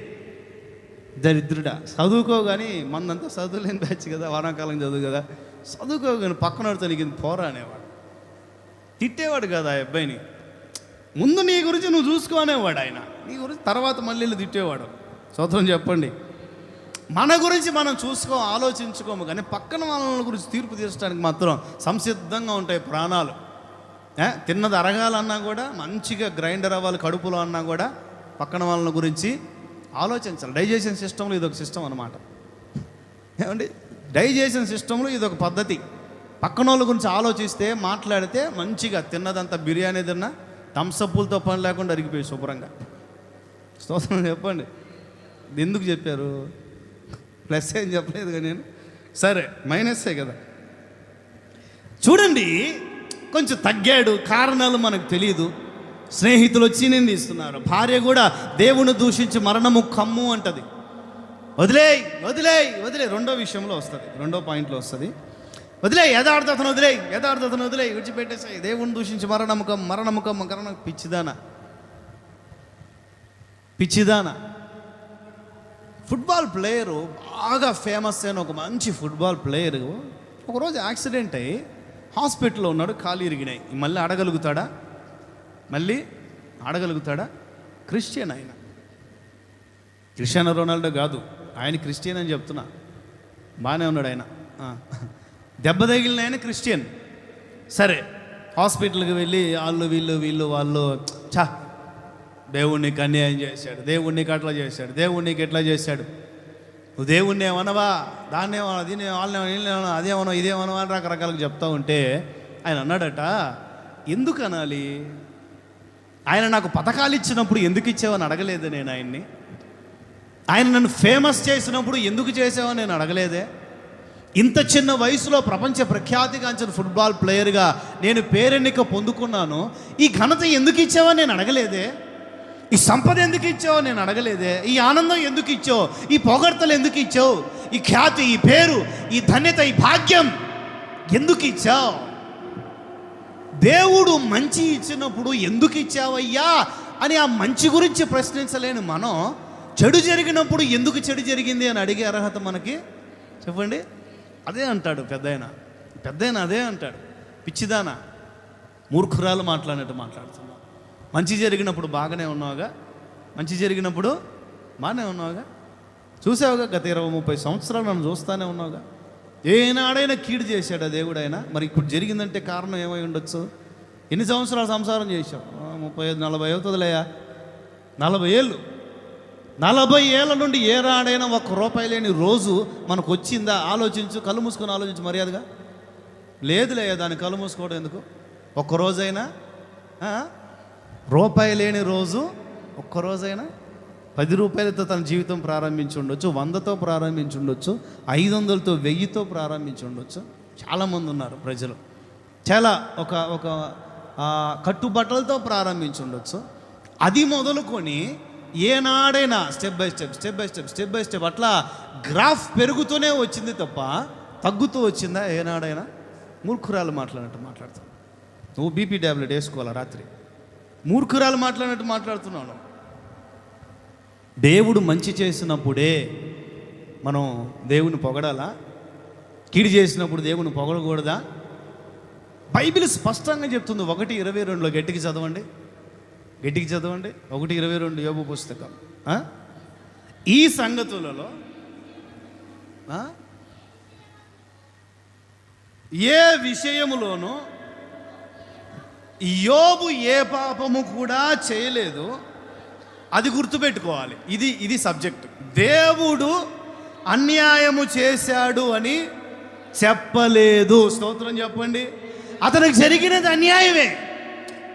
[SPEAKER 1] దరిద్రుడా, చదువుకో కానీ, మందంతా చదువులేని బ్యాచ్ కదా, వానాకాలం చదువు కదా, చదువుకో కానీ పక్కనడితో నీకు పోరా అనేవాడు. తిట్టేవాడు కదా ఆ అబ్బాయిని. ముందు నీ గురించి నువ్వు చూసుకోనేవాడు ఆయన, నీ గురించి తర్వాత మళ్ళీ తిట్టేవాడు. స్తోత్రం చెప్పండి. మన గురించి మనం ఆలోచించుకోము, కానీ పక్కన వాళ్ళ గురించి తీర్పు తీర్చడానికి మాత్రం సంసిద్ధంగా ఉంటాయి ప్రాణాలు. తిన్నది అరగాలన్నా కూడా, మంచిగా గ్రైండర్ అవ్వాలి కడుపులో అన్నా కూడా పక్కన వాళ్ళ గురించి ఆలోచించాలి. డైజెషన్ సిస్టంలో ఇదొక సిస్టమ్ అన్నమాట. ఏమండి, డైజెషన్ సిస్టంలో ఇదొక పద్ధతి. పక్కన వాళ్ళ గురించి ఆలోచిస్తే, మాట్లాడితే మంచిగా తిన్నదంతా బిర్యానీ తిన్నా థమ్సప్పులతో పని లేకుండా అరిగిపోయి శుభ్రంగా. స్తోత్రం చెప్పండి. ఎందుకు చెప్పారు? ప్లస్ ఏం చెప్పలేదు కదా నేను, సరే మైనస్సే కదా. చూడండి, కొంచెం తగ్గాడు, కారణాలు మనకు తెలియదు. స్నేహితులు వచ్చి నిందిస్తున్నారు. భార్య కూడా దేవుని దూషించి మరణము కమ్ము అంటది. వదిలేయ్. రెండో విషయంలో వస్తుంది, రెండో పాయింట్లో వస్తుంది. యథార్థతను వదిలేయ్, విడిచిపెట్టేసాయి. దేవుని దూషించి మరణముఖం. పిచ్చిదానా. ఫుట్బాల్ ప్లేయరు, బాగా ఫేమస్ అయిన ఒక మంచి ఫుట్బాల్ ప్లేయరు ఒకరోజు యాక్సిడెంట్ అయ్యి హాస్పిటల్లో ఉన్నాడు. కాలు ఇరిగినాయి. మళ్ళీ ఆడగలుగుతాడా? క్రిస్టియన్ ఆయన. క్రిస్టియానో రొనాల్డో కాదు, ఆయన క్రిస్టియన్ అని చెప్తున్నా. బాగానే ఉన్నాడు ఆయన. దెబ్బ తగిలిన ఆయన క్రిస్టియన్. సరే, హాస్పిటల్కి వెళ్ళి వాళ్ళు దేవుణ్ణికి అన్యాయం చేశాడు, దేవుణ్ణికి అట్లా చేశాడు, దేవుణ్ణికి ఎట్లా చేశాడు, నువ్వు దేవుణ్ణి ఏమనవా, దాన్ని ఏమన్నా, దీన్ని వాళ్ళని అదేమనో ఇదేమనో అని రకరకాలుగా చెప్తా ఉంటే ఆయన అన్నాడట, ఎందుకు అనాలి? ఆయన నాకు పథకాలు ఇచ్చినప్పుడు ఎందుకు ఇచ్చావని అడగలేదు నేను ఆయన్ని. ఆయన నన్ను ఫేమస్ చేసినప్పుడు ఎందుకు చేసావని నేను అడగలేదే. ఇంత చిన్న వయసులో ప్రపంచ ప్రఖ్యాతిగాంచిన ఫుట్బాల్ ప్లేయర్గా నేను పేరెన్నిక పొందుకున్నాను. ఈ ఘనత ఎందుకు ఇచ్చావని నేను అడగలేదే. ఈ సంపద ఎందుకు ఇచ్చావో నేను అడగలేదే. ఈ ఆనందం ఎందుకు ఇచ్చావు, ఈ పొగడ్తలు ఎందుకు ఇచ్చావు, ఈ ఖ్యాతి, ఈ పేరు, ఈ ధన్యత, ఈ భాగ్యం ఎందుకు ఇచ్చావు? దేవుడు మంచి ఇచ్చినప్పుడు ఎందుకు ఇచ్చావయ్యా అని ఆ మంచి గురించి ప్రశ్నించలేని మనం, చెడు జరిగినప్పుడు ఎందుకు చెడు జరిగింది అని అడిగే అర్హత మనకి చెప్పండి? అదే అంటాడు పెద్దయిన అదే అంటాడు. పిచ్చిదానా, మూర్ఖురాలు మాట్లాడినట్టు మాట్లాడుతున్నావు. మంచి జరిగినప్పుడు బాగానే ఉన్నావుగా, మంచి జరిగినప్పుడు బాగానే ఉన్నావుగా, చూసావుగా, గత 20-30 సంవత్సరాలు నన్ను చూస్తానే ఉన్నావుగా. ఏనాడైనా కీడు చేశాడా దేవుడైనా? మరి ఇప్పుడు జరిగిందంటే కారణం ఏమై ఉండొచ్చు? ఎన్ని సంవత్సరాలు సంసారం చేశావు? 35-40 అవుతుందిలేయా. 40 ఏళ్ళు, 40 ఏళ్ళ నుండి ఏ రాడైనా ₹1 లేని రోజు మనకు వచ్చిందా? ఆలోచించు, కళ్ళు మూసుకొని ఆలోచించు మర్యాదగా. లేదులేయా, దాన్ని కళ్ళు మూసుకోవడం ఎందుకు? ఒక్కరోజైనా రూపాయి లేని రోజు, ఒక్కరోజైనా ₹10తో తన జీవితం ప్రారంభించి ఉండొచ్చు, 100తో ప్రారంభించి ఉండొచ్చు, 500తో 1000తో ప్రారంభించి ఉండొచ్చు. చాలామంది ఉన్నారు ప్రజలు, చాలా ఒక కట్టుబట్టలతో ప్రారంభించి ఉండొచ్చు. అది మొదలుకొని ఏనాడైనా స్టెప్ బై స్టెప్ అట్లా గ్రాఫ్ పెరుగుతూనే వచ్చింది తప్ప తగ్గుతూ వచ్చిందా ఏనాడైనా? మూర్ఖురాలు మాట్లాడినట్టు మాట్లాడుతావు నువ్వు. బీపీ ట్యాబ్లెట్ వేసుకోవాలా రాత్రి? మూర్ఖురాలు మాట్లాడినట్టు మాట్లాడుతున్నాను. దేవుడు మంచి చేసినప్పుడే మనం దేవుని పొగడాలా? కీడు చేసినప్పుడు దేవుని పొగడకూడదా? బైబిల్ స్పష్టంగా చెప్తుంది. 1:22 గట్టికి చదవండి. 1:22 యోబు పుస్తకం. ఈ సంగతులలో ఏ విషయములోనూ యోబు ఏ పాపము కూడా చేయలేదు. అది గుర్తుపెట్టుకోవాలి. ఇది సబ్జెక్ట్. దేవుడు అన్యాయము చేశాడు అని చెప్పలేదు. స్తోత్రం చెప్పండి. అతనికి జరిగినది అన్యాయమే,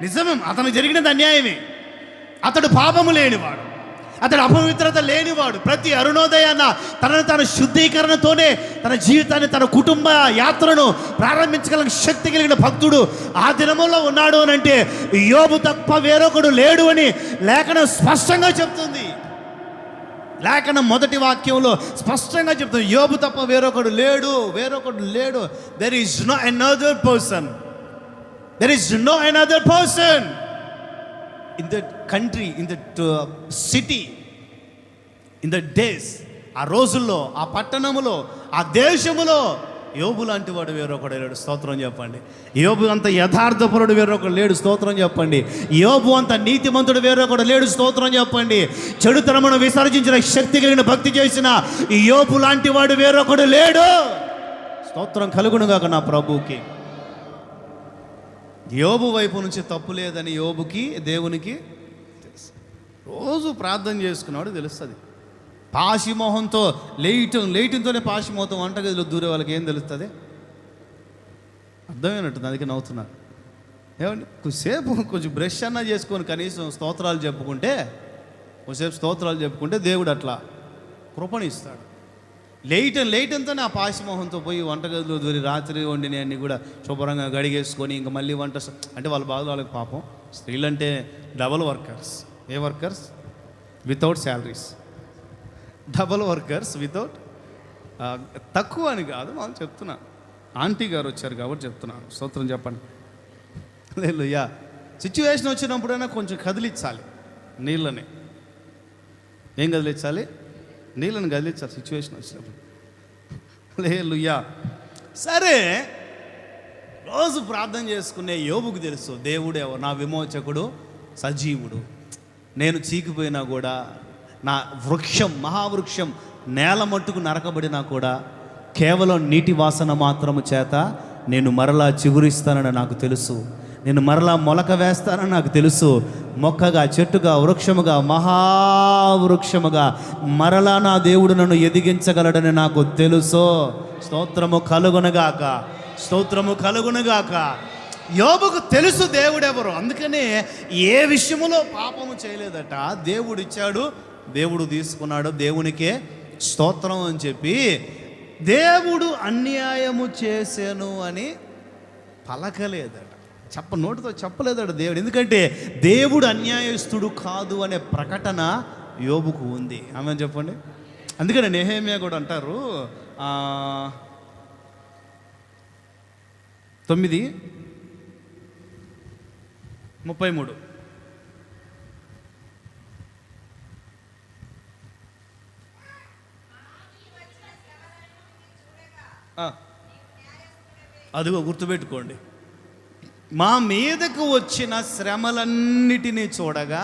[SPEAKER 1] నిజమే. అతనికి జరిగినది అన్యాయమే. అతడు పాపము లేనివాడు, అతడు అపవిత్రత లేనివాడు. ప్రతి అరుణోదయాన తన శుద్ధీకరణతోనే తన జీవితాన్ని, తన కుటుంబ యాత్రను ప్రారంభించగల శక్తి కలిగిన భక్తుడు ఆ దినములో ఉన్నాడు అని అంటే యోబు తప్ప వేరొకడు లేడు అని లేఖనం స్పష్టంగా చెప్తుంది. లేఖనం మొదటి వాక్యంలో స్పష్టంగా చెప్తుంది, యోబు తప్ప వేరొకడు లేడు. There is no another person. in the country, in the city, in the days. ఆ రోజుల్లో, ఆ పట్టణములో, ఆ దేశములో యోబు లాంటి వాడు వేరొకడు లేడు. స్తోత్రం చెప్పండి. యోబు అంత యథార్థపరుడు వేరొకడు లేడు. స్తోత్రం చెప్పండి. యోబు అంత నీతిమంతుడు వేరొకడు లేడు. స్తోత్రం చెప్పండి. చెడుతనమును విసర్జించిన శక్తి కలిగిన భక్తి చేసిన యోబు లాంటి వాడు వేరొకడు లేడు. స్తోత్రం కలుగునుగాక నా ప్రభువుకి. యోబు వైపు నుంచి తప్పు లేదని యోబుకి, దేవునికి తెలుసు. రోజు ప్రార్థన చేసుకున్నాడు, తెలుస్తుంది. పాశిమోహంతో లేయటంతోనే పాశిమోహం వంటగదిలో దూరే వాళ్ళకి ఏం తెలుస్తుంది? అర్థమైనట్టుంది. అందుకే నవ్వుతున్నారు. ఏమండి, కొంచెం బ్రష్ అన్నా చేసుకొని కనీసం స్తోత్రాలు చెప్పుకుంటే దేవుడు అట్లా కృపణిస్తాడు. లేయటంతోనే ఆ పాశిమోహంతో పోయి వంటగదిలో దూరి రాత్రి వండిని అన్నీ కూడా శుభ్రంగా గడిగేసుకొని ఇంకా మళ్ళీ వంట అంటే వాళ్ళ బాధలు వాళ్ళకి పాపం. స్త్రీలంటే డబల్ వర్కర్స్. ఏ workers? Without salaries. Double workers without. తక్కువ అని కాదు, వాళ్ళు చెప్తున్నాను. ఆంటీ గారు వచ్చారు కాబట్టి చెప్తున్నాను. స్తోత్రం చెప్పండి. లేదు సిచ్యువేషన్ వచ్చినప్పుడైనా కొంచెం కదిలించాలి నీళ్ళని. ఏం కదిలించాలి? నీళ్ళని కదిలించాలి సిచ్యువేషన్ వచ్చినప్పుడు. లేలుయ్యా. సరే, రోజు ప్రార్థన చేసుకునే యోబుకు తెలుసు దేవుడే నా విమోచకుడు, సజీవుడు. నేను చీకిపోయినా కూడా, నా వృక్షం, మహావృక్షం నేల మట్టుకు నరకబడినా కూడా కేవలం నీటి వాసన మాత్రము చేత నేను మరలా చిగురిస్తానని నాకు తెలుసు. నేను మరలా మొలక వేస్తానని నాకు తెలుసు. మొక్కగా, చెట్టుగా, వృక్షముగా, మహావృక్షముగా మరలా నా దేవుడు నన్ను ఎదిగించగలడని నాకు తెలుసు. స్తోత్రము కలుగునగాక. యోబుకు తెలుసు దేవుడెవరు, అందుకనే ఏ విషయములో పాపము చేయలేదట. దేవుడు ఇచ్చాడు, దేవుడు తీసుకున్నాడు, దేవునికే స్తోత్రం అని చెప్పి దేవుడు అన్యాయము చేశాను అని పలకలేదట. నోటితో చెప్పలేదట దేవుడు. ఎందుకంటే దేవుడు అన్యాయస్తుడు కాదు అనే ప్రకటన యోబుకు ఉంది. ఆమె చెప్పండి. అందుకని నెహెమ్యా కూడా అంటారు 9:33 అదిగో గుర్తుపెట్టుకోండి. మా మీదకు వచ్చిన శ్రమలన్నిటినీ చూడగా,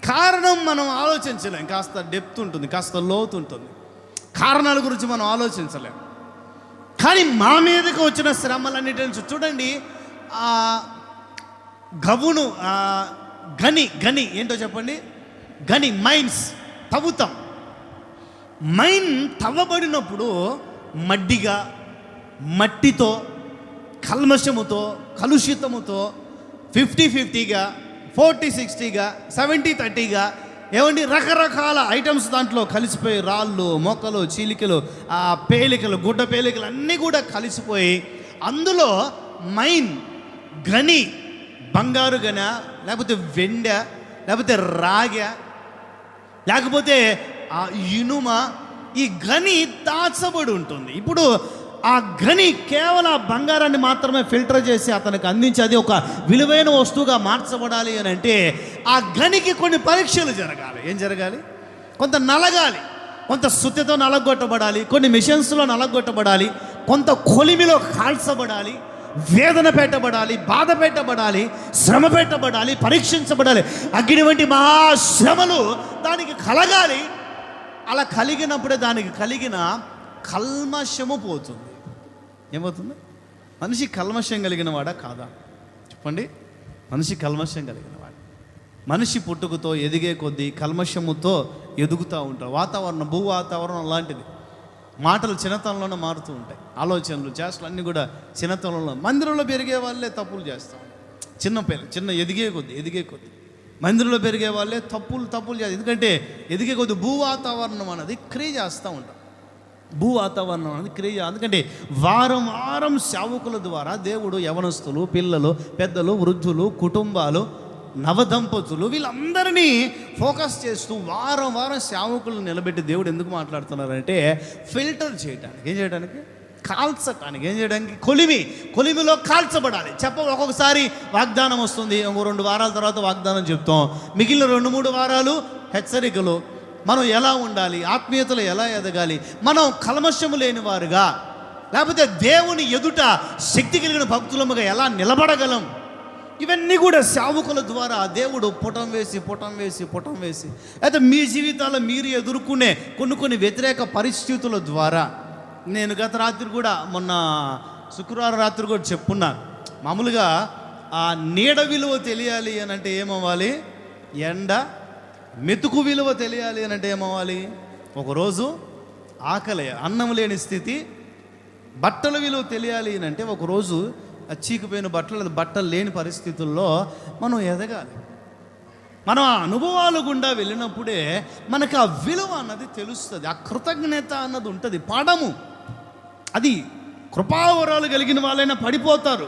[SPEAKER 1] కారణం మనం ఆలోచించలేం. కాస్త డెప్త్ ఉంటుంది, కాస్త లోతు ఉంటుంది, కారణాల గురించి మనం ఆలోచించలేం. కానీ మా మీదకు వచ్చిన శ్రమలన్నిటిని చూడండి. గవును గని ఏంటో చెప్పండి. గని మైన్స్ తవ్వుతాం. మైన్ తవ్వబడినప్పుడు మడ్డిగా, మట్టితో, కల్మషముతో, కలుషితముతో 50-50గా, 40-60గా, 70-30గా ఏమండి రకరకాల ఐటమ్స్ దాంట్లో కలిసిపోయి, రాళ్ళు, మొక్కలు, చీలికలు, పేలికలు, గుడ్డ పేలికలు అన్నీ కూడా కలిసిపోయి అందులో మైన్ గని, బంగారు గన, లేకపోతే వెండ, లేకపోతే రాగ, లేకపోతే ఇనుమ, ఈ గని దాచబడి ఉంటుంది. ఇప్పుడు ఆ గని కేవలం బంగారాన్ని మాత్రమే ఫిల్టర్ చేసి అతనికి అందించి అది ఒక విలువైన వస్తువుగా మార్చబడాలి అని అంటే ఆ గనికి కొన్ని పరీక్షలు జరగాలి. ఏం జరగాలి? కొంత నలగాలి, కొంత శుద్ధితో నలగొట్టబడాలి, కొన్ని మిషన్స్లో నలగొట్టబడాలి, కొంత కొలిమిలో కాల్చబడాలి, వేదన పెట్టబడాలి, బాధ పెట్టబడాలి, శ్రమ పెట్టబడాలి, పరీక్షించబడాలి. అగ్ని వంటి మహాశ్రమలు దానికి కలగాలి. అలా కలిగినప్పుడే దానికి కలిగిన కల్మషము పోతుంది. ఏమవుతుంది? మనిషి కల్మషం కలిగిన వాడా కాదా చెప్పండి? మనిషి కల్మషం కలిగిన వాడు. మనిషి పుట్టుకతో ఎదిగే కొద్దీ కల్మషముతో ఎదుగుతూ ఉంటారు. వాతావరణం, భూ వాతావరణం లాంటిది. మాటలు చిన్నతనంలోనే మారుతూ ఉంటాయి, ఆలోచనలు, చేష్టలు అన్నీ కూడా చిన్నతనంలో. మందిరంలో పెరిగే వాళ్ళే తప్పులు చేస్తూ ఉంటారు. చిన్న ఎదిగే కొద్దీ మందిరంలో పెరిగే వాళ్ళే తప్పులు చేస్తారు. ఎందుకంటే ఎదిగే కొద్దీ భూ వాతావరణం అనేది క్రియ చేస్తూ ఉంటాం. భూ వాతావరణం అనేది క్రియ. ఎందుకంటే వారం వారం సేవకుల ద్వారా దేవుడు యవనస్తులు, పిల్లలు, పెద్దలు, వృద్ధులు, కుటుంబాలు, నవదంపతులు వీళ్ళందరినీ ఫోకస్ చేస్తూ వారం వారం సేవకులను నిలబెట్టి దేవుడు ఎందుకు మాట్లాడుతున్నారంటే ఫిల్టర్ చేయడానికి. ఏం చేయడానికి? కాల్చటానికి. ఏం చేయడానికి? కొలిమిలో కాల్చబడాలి. ఒక్కొక్కసారి వాగ్దానం వస్తుంది, ఇంకో 2 వారాల తర్వాత వాగ్దానం చెప్తాం, మిగిలిన 2-3 వారాలు హెచ్చరికలు. మనం ఎలా ఉండాలి, ఆత్మీయతలో ఎలా ఎదగాలి, మనం కల్మషము లేని వారుగా, లేకపోతే దేవుని ఎదుట శక్తి కలిగిన భక్తులముగా ఎలా నిలబడగలం, ఇవన్నీ కూడా సేవకుల ద్వారా దేవుడు పుటం వేసి అయితే మీ జీవితాల్లో మీరు ఎదుర్కొనే కొన్ని వ్యతిరేక పరిస్థితుల ద్వారా. నేను గత రాత్రి కూడా, మొన్న శుక్రవారం రాత్రి కూడా చెప్పున్నాను. మామూలుగా ఆ నీడ విలువ తెలియాలి అని అంటే ఏమవ్వాలి? ఎండ. మెతుకు విలువ తెలియాలి అని అంటే ఏమవ్వాలి? ఒకరోజు ఆకలి, అన్నం లేని స్థితి. బట్టల విలువ తెలియాలి అని అంటే ఒకరోజు చీకిపోయిన బట్టలు లేని పరిస్థితుల్లో మనం ఎదగాలి. మనం ఆ అనుభవాలు గుండా వెళ్ళినప్పుడే మనకు ఆ విలువ అన్నది తెలుస్తుంది, ఆ కృతజ్ఞత అన్నది ఉంటుంది. పాడము అది. కృపావరాలు కలిగిన వాళ్ళైనా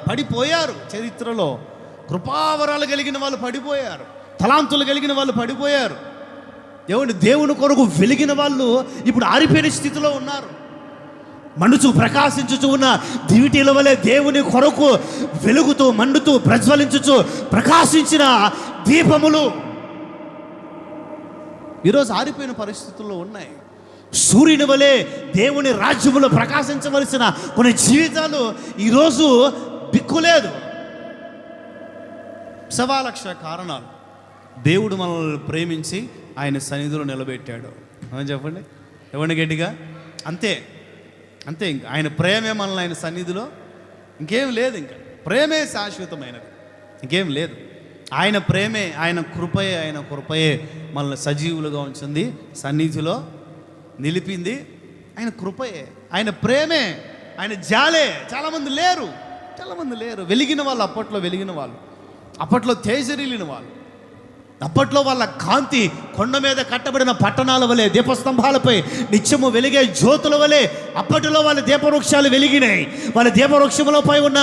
[SPEAKER 1] పడిపోయారు చరిత్రలో. కృపావరాలు కలిగిన వాళ్ళు పడిపోయారు, తలాంతులు కలిగిన వాళ్ళు పడిపోయారు. దేవుని కొరకు వెలిగిన వాళ్ళు ఇప్పుడు ఆరిపోయిన స్థితిలో ఉన్నారు. మండుచు ప్రకాశించుచు ఉన్న దివిటీల వలె దేవుని కొరకు వెలుగుతూ, మండుతూ, ప్రజ్వలించుచు ప్రకాశించిన దీపములు ఈరోజు ఆరిపోయిన పరిస్థితుల్లో ఉన్నాయి. సూర్యుని వలె దేవుని రాజ్యములో ప్రకాశించవలసిన కొన్ని జీవితాలు ఈరోజు దిక్కులేదు. 1,00,000 కారణాలు. దేవుడు మనల్ని ప్రేమించి ఆయన సన్నిధిలో నిలబెట్టాడు. చెప్పండి, ఎవరిని గట్టిగా. అంతే. ఇంక ఆయన ప్రేమే మనల్ని ఆయన సన్నిధిలో, ఇంకేం లేదు. ఇంకా ప్రేమే శాశ్వతమైనది, ఇంకేం లేదు. ఆయన ప్రేమే, ఆయన కృపయే మనల్ని సజీవులుగా ఉంచింది, సన్నిధిలో నిలిపింది. ఆయన కృపయే, ఆయన ప్రేమే, ఆయన జాలే. చాలామంది లేరు. చాలామంది లేరు. వెలిగిన వాళ్ళు, అప్పట్లో వెలిగిన వాళ్ళు, అప్పట్లో తేజరీలిన వాళ్ళు, అప్పట్లో వాళ్ళ కాంతి కొండ మీద కట్టబడిన పట్టణాల వలె, దీపస్తంభాలపై నిత్యము వెలిగే జ్యోతుల వలె అప్పటిలో వాళ్ళ దీపవృక్షాలు వెలిగినాయి. వాళ్ళ దీపవృక్షములపై ఉన్న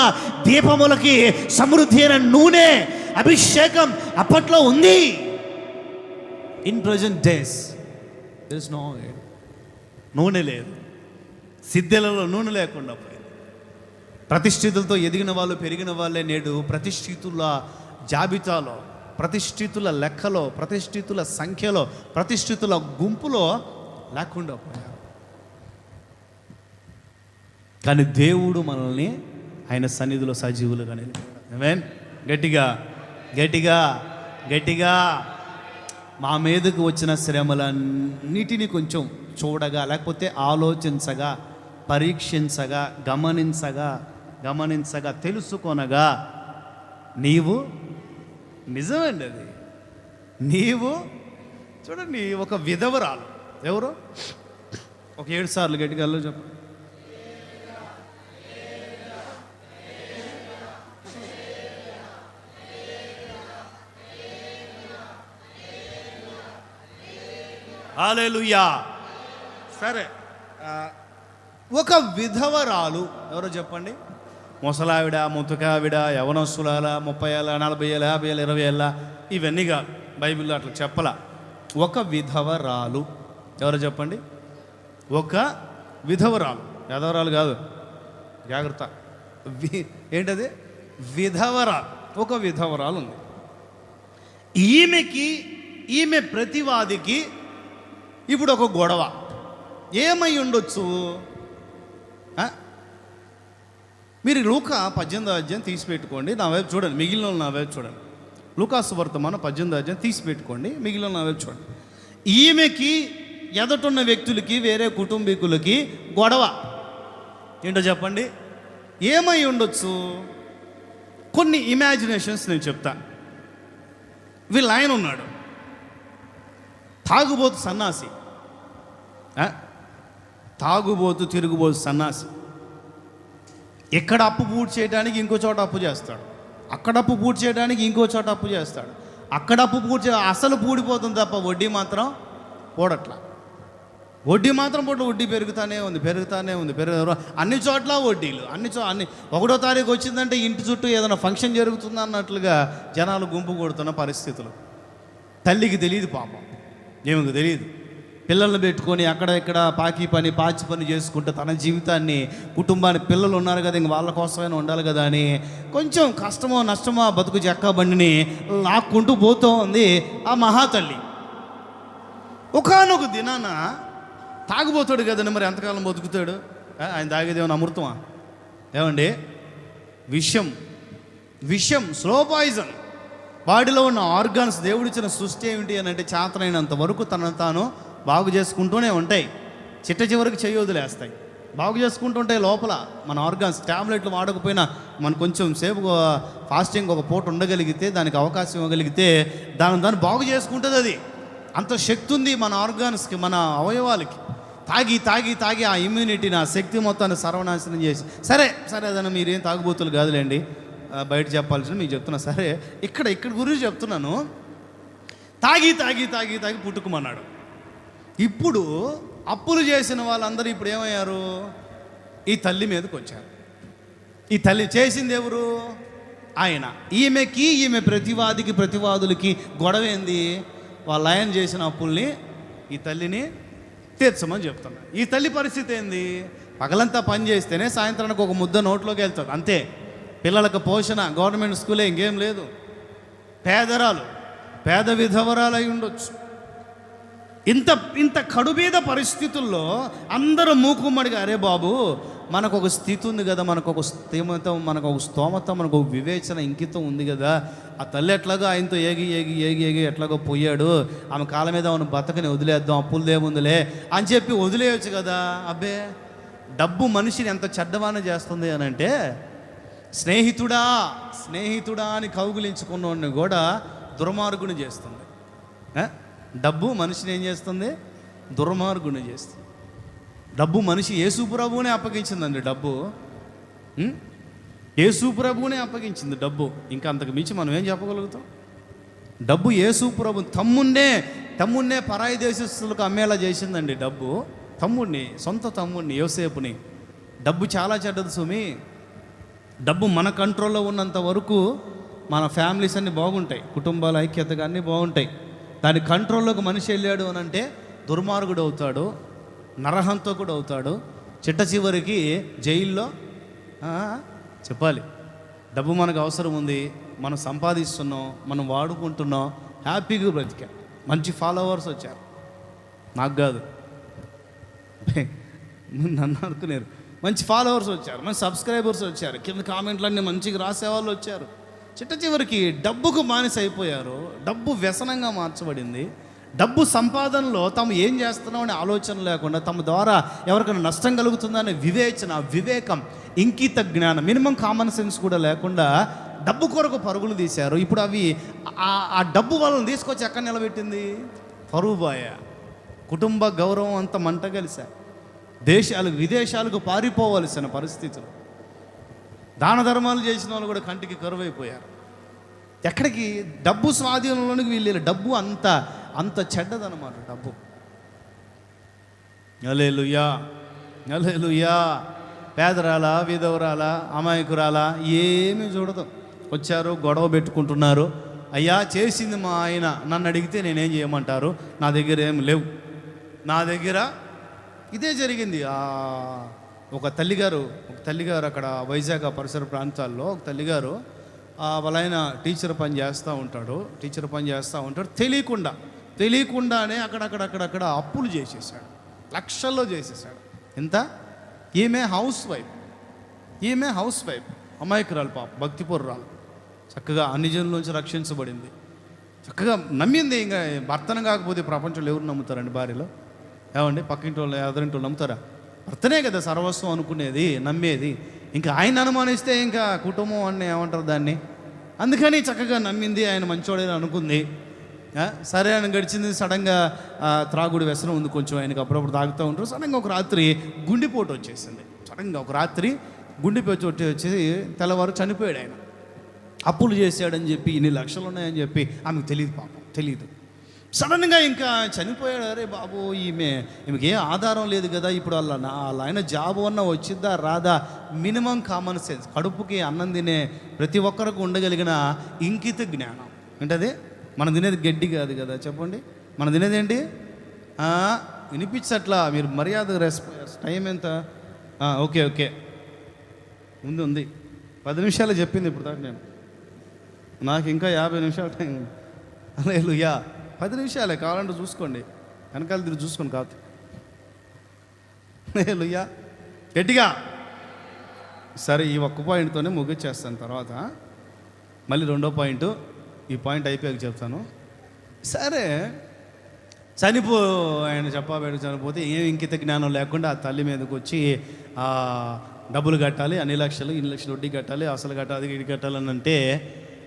[SPEAKER 1] దీపములకి సమృద్ధి అయిన నూనె, అభిషేకం అప్పట్లో ఉంది. In present days there is no నూనె లేదు. సిద్ధెలలో నూనె లేకుండా పోయింది. ప్రతిష్ఠితులతో ఎదిగిన వాళ్ళు, పెరిగిన వాళ్ళే నేడు ప్రతిష్ఠితుల జాబితాలో, ప్రతిష్ఠితుల లెక్కలో, ప్రతిష్ఠితుల సంఖ్యలో, ప్రతిష్ఠితుల గుంపులో లేకుండా పోయారు. కానీ దేవుడు మనల్ని ఆయన సన్నిధిలో సజీవులుగా నిలిపాడు. ఆమేన్. గట్టిగా గట్టిగా గట్టిగా. మా మీదకు వచ్చిన శ్రమలన్నిటినీ కొంచెం చూడగా, లేకపోతే ఆలోచించగా, పరీక్షించగా, గమనించగా తెలుసుకొనగా, నీవు నిజమండి అది. నీవు చూడండి, ఒక విధవరాలు. ఎవరు? ఒక 7 సార్లు గట్టిగా చెప్పు. హల్లెలూయా. సరే, ఒక విధవరాలు ఎవరో చెప్పండి. ముసలావిడ, ముతకావిడ, యవనస్తులాల, 30 ఏళ్ళ, 40 ఏళ్ళ, 50 ఏళ్ళ, 20 ఏళ్ళ, ఇవన్నీ కాదు. బైబిల్లో అట్లా చెప్పలా. ఒక విధవరాలు ఎవరో చెప్పండి. ఒక విధవరాలు, విధవరాలు కాదు, జాగ్రత్త. ఏంటది? విధవరాలు. ఒక విధవరాలు ఉంది. ఈమె ప్రతివాదికి ఇప్పుడు ఒక గొడవ. ఏమై ఉండొచ్చు? మీరు లూకా 18వ అధ్యాయం తీసి పెట్టుకోండి, నా వైపు చూడండి, మిగిలిన నా వైపు చూడండి. లూకా సువార్త 18వ అధ్యాయం తీసి పెట్టుకోండి, మిగిలిన నా వైపు చూడండి. ఈమెకి ఎదటున్న వ్యక్తులకి, వేరే కుటుంబీకులకి గొడవ. ఏంటో చెప్పండి, ఏమై ఉండొచ్చు? కొన్ని ఇమాజినేషన్స్ నేను చెప్తా. వీళ్ళు ఆయన ఉన్నాడు, తాగుబోతు సన్నాసి, తాగుబోతు తిరుగుబోతు సన్నాసి. ఎక్కడ అప్పు పూర్తి చేయడానికి ఇంకో చోట అప్పు చేస్తాడు, అక్కడ అప్పు పూర్తి చేయడానికి ఇంకో చోట అప్పు చేస్తాడు, అక్కడ అప్పు పూర్తి అసలు పూడిపోతుంది తప్ప వడ్డీ మాత్రం పోడట్లా. వడ్డీ మాత్రం వడ్డీ పెరుగుతానే ఉంది. అన్ని చోట్ల వడ్డీలు, అన్ని 1వ తారీఖు వచ్చిందంటే ఇంటి చుట్టూ ఏదైనా ఫంక్షన్ జరుగుతుందా అన్నట్లుగా జనాలు గుంపు కొడుతున్న పరిస్థితులు. తల్లికి తెలియదు పాపం, ఏమికి తెలియదు. పిల్లల్ని పెట్టుకొని అక్కడ ఇక్కడ పాచి పని చేసుకుంటూ తన జీవితాన్ని, కుటుంబాన్ని, పిల్లలు ఉన్నారు కదా, ఇంక వాళ్ళ కోసమైనా ఉండాలి కదా అని కొంచెం కష్టమో నష్టమో బతుకు చెక్క బండిని లాక్కుంటూ పోతూ ఉంది ఆ మహాతల్లి. ఒకానొక దినాన తాగుబోతాడు కదండి, మరి ఎంతకాలం బతుకుతాడు? ఆయన తాగేది ఏమైనా అమృతమా? ఏమండి, విషం, స్లో పాయిజన్. బాడీలో ఉన్న ఆర్గాన్స్, దేవుడిచ్చిన సృష్టి ఏమిటి అని అంటే చేతనైనంత వరకు తనను తాను బాగు చేసుకుంటూనే ఉంటాయి. చిట్ట చివరికి చెయ్యి వదిలేస్తాయి. బాగు చేసుకుంటుంటాయి లోపల మన ఆర్గాన్స్. ట్యాబ్లెట్లు వాడకపోయినా మనం కొంచెం సేపు ఫాస్టింగ్ ఒక పూట ఉండగలిగితే, దానికి అవకాశం ఇవ్వగలిగితే దాన్ని బాగు చేసుకుంటుంది. అది అంత శక్తి ఉంది మన ఆర్గాన్స్కి, మన అవయవాలకి. తాగి ఆ ఇమ్యూనిటీని, ఆ శక్తి మొత్తాన్ని సర్వనాశనం చేసి, సరే అదన్నా మీరేం తాగుబోతులు కాదులేండి, బయట చెప్పాల్సిన మీకు చెప్తున్నా. సరే, ఇక్కడ గురించి చెప్తున్నాను. తాగి పుట్టుకుమన్నాడు. ఇప్పుడు అప్పులు చేసిన వాళ్ళందరూ ఇప్పుడు ఏమయ్యారు? ఈ తల్లి మీదకి వచ్చారు. ఈ తల్లి చేసింది ఎవరు? ఆయన. ఈమె ప్రతివాదులకి గొడవ ఏంది? వాళ్ళ ఆయన చేసిన అప్పుల్ని ఈ తల్లిని తీర్చమని చెప్తున్నారు. ఈ తల్లి పరిస్థితి ఏంది? పగలంతా పని చేస్తేనే సాయంత్రానికి ఒక ముద్ద నోట్లోకి వెళ్తుంది అంతే. పిల్లలకు పోషణ, గవర్నమెంట్ స్కూలే, ఇంకేం లేదు. పేద విధవరాలు అయి ఉండొచ్చు. ఇంత కడుబీద పరిస్థితుల్లో అందరూ మూకుమ్మడిగా, అరే బాబు, మనకు ఒక స్థితి ఉంది కదా, మనకు ఒక స్తోమత, మనకు ఒక వివేచన, ఇంకితం ఉంది కదా. ఆ తల్లి ఎట్లాగో ఆయనతో ఏగి ఎట్లాగో పోయాడు, ఆమె కాళ్ళ మీద ఆమెను బతకని వదిలేద్దాం, అప్పులదేముందిలే అని చెప్పి వదిలేయచ్చు కదా. అబ్బే, డబ్బు మనిషిని ఎంత చెడ్డవాన చేస్తుంది అని అంటే, స్నేహితుడా అని కౌగులించుకున్నవాడిని కూడా దుర్మార్గుని చేస్తుంది. డబ్బు మనిషిని ఏం చేస్తుంది? దుర్మార్గుని చేస్తుంది. డబ్బు మనిషి యేసు ప్రభువునే అప్పగించిందండి. డబ్బు యేసు ప్రభువునే అప్పగించింది డబ్బు. ఇంకా అంతకు మించి మనం ఏం చెప్పగలుగుతాం? డబ్బు యేసు ప్రభు తమ్ముడినే పరాయి దేశస్తులకు అమ్మేలా చేసిందండి డబ్బు. సొంత తమ్ముడిని యోసేపుని. డబ్బు చాలా చెడ్డది సుమి. డబ్బు మన కంట్రోల్లో ఉన్నంత వరకు మన ఫ్యామిలీస్ అన్నీ బాగుంటాయి, కుటుంబాల ఐక్యతగా అన్నీ బాగుంటాయి. దాని కంట్రోల్లోకి మనిషి వెళ్ళాడు అని అంటే దుర్మార్గుడు అవుతాడు, నరహంతకుడు అవుతాడు, చిట్ట చివరికి జైల్లో. చెప్పాలి, డబ్బు మనకు అవసరం ఉంది, మనం సంపాదిస్తున్నాం, మనం వాడుకుంటున్నాం, హ్యాపీగా బ్రతికా. మంచి ఫాలోవర్స్ వచ్చారు, నాకు కాదు, నన్ను అనుకునేరు. మంచి ఫాలోవర్స్ వచ్చారు, మంచి సబ్స్క్రైబర్స్ వచ్చారు, కింద కామెంట్లన్నీ మంచిగా రాసేవాళ్ళు వచ్చారు. చిట్ట చివరికి డబ్బుకు బానిస అయిపోయారు. డబ్బు వ్యసనంగా మార్చబడింది. డబ్బు సంపాదనలో తాము ఏం చేస్తున్నాం అనే ఆలోచన లేకుండా, తమ ద్వారా ఎవరికైనా నష్టం కలుగుతుందనే వివేకం, ఇంకిత జ్ఞానం, మినిమం కామన్ సెన్స్ కూడా లేకుండా డబ్బు కొరకు పరుగులు తీశారు. ఇప్పుడు అవి ఆ డబ్బు వాళ్ళని తీసుకొచ్చి ఎక్కడ నిలబెట్టింది? పరువుబాయ. కుటుంబ గౌరవం అంత మంట కలిసా. విదేశాలకు పారిపోవలసిన పరిస్థితులు. దాన ధర్మాలు చేసిన వాళ్ళు కూడా కంటికి కరువైపోయారు. ఎక్కడికి? డబ్బు స్వాధీనంలోనికి వీళ్ళు. డబ్బు అంత చెడ్డదన్నమాట డబ్బు. హల్లెలూయా, హల్లెలూయా. పేదరాలా, విధవరాలా, అమాయకురాలా ఏమీ చూడదు. వచ్చారు, గొడవ పెట్టుకుంటున్నారు. అయ్యా చేసింది మా ఆయన, నన్ను అడిగితే నేనేం చేయమంటారు? నా దగ్గర ఏం లేవు. నా దగ్గర ఇదే జరిగింది. ఒక తల్లిగారు అక్కడ వైజాగ్ పరిసర ప్రాంతాల్లో ఒక తల్లిగారు వాళ్ళ ఆయన టీచర్ పని చేస్తూ ఉంటాడు. తెలియకుండానే అక్కడక్కడ అప్పులు చేసేసాడు, లక్షల్లో చేసేసాడు. ఎంత? ఈమె హౌస్ వైఫ్, అమాయకురాలు, పాప భక్తిపూర్రాలు, చక్కగా అన్ని జనుల రక్షించబడింది, చక్కగా నమ్మింది. ఇంకా భర్తను కాకపోతే ప్రపంచంలో ఎవరు నమ్ముతారండి? భార్యలో ఏమండి? పక్కింటి వాళ్ళు, ఎదురింటి వాళ్ళు నమ్ముతారా? భర్తనే కదా సర్వస్వం అనుకునేది, నమ్మేది. ఇంకా ఆయన అనుమానిస్తే ఇంకా కుటుంబం అని ఏమంటారు దాన్ని? అందుకని చక్కగా నమ్మింది, ఆయన మంచోడే అనుకుంది. సరే అని గడిచింది. సడన్గా త్రాగుడు వ్యసనం ఉంది కొంచెం ఆయనకు, అప్పుడప్పుడు తాగుతూ ఉంటారు. సడన్గా ఒక రాత్రి గుండెపోటు వచ్చేసింది. వచ్చేసి తెల్లవారు చనిపోయాడు ఆయన. అప్పులు చేశాడని చెప్పి, ఇన్ని లక్షలు ఉన్నాయని చెప్పి ఆమెకు తెలియదు, పాపం తెలియదు. సడన్గా ఇంకా చనిపోయాడు. అరే బాబు, ఈమెకి ఏ ఆధారం లేదు కదా. ఇప్పుడు వాళ్ళ ఆయన జాబు అన్న వచ్చిద్దా రాదా? మినిమం కామన్ సెన్స్, కడుపుకి అన్నం తినే ప్రతి ఒక్కరికి ఉండగలిగిన ఇంకిత జ్ఞానం ఏంటది? మనం తినేది గడ్డి కాదు కదా, చెప్పండి. మనం తినేది ఏంటి? వినిపించట్లా మీరు మర్యాద టైం ఎంత? ఓకే ఉంది 10 నిమిషాలు చెప్పింది ఇప్పుడు దాకా. నాకు ఇంకా 50 నిమిషాలు టైం. హల్లెలూయా. 10 నిమిషాలే, కావాలంటే చూసుకోండి, వెనకాల తిరిగి చూసుకోండి కాదు. హల్లెలూయా. గట్టిగా. సరే, ఈ ఒక్క పాయింట్తోనే ముగిచ్చేస్తాను. తర్వాత మళ్ళీ 2వ పాయింట్, ఈ పాయింట్ అయిపోయాక చెప్తాను. సరే, ఆయన చనిపోతే ఏం ఇంకిత జ్ఞానం లేకుండా ఆ తల్లి మీదకి వచ్చి డబ్బులు కట్టాలి, అన్ని లక్షలు, ఇన్ని లక్షలు వడ్డీ కట్టాలి, అసలు కట్టాలి, ఇది కట్టాలని అంటే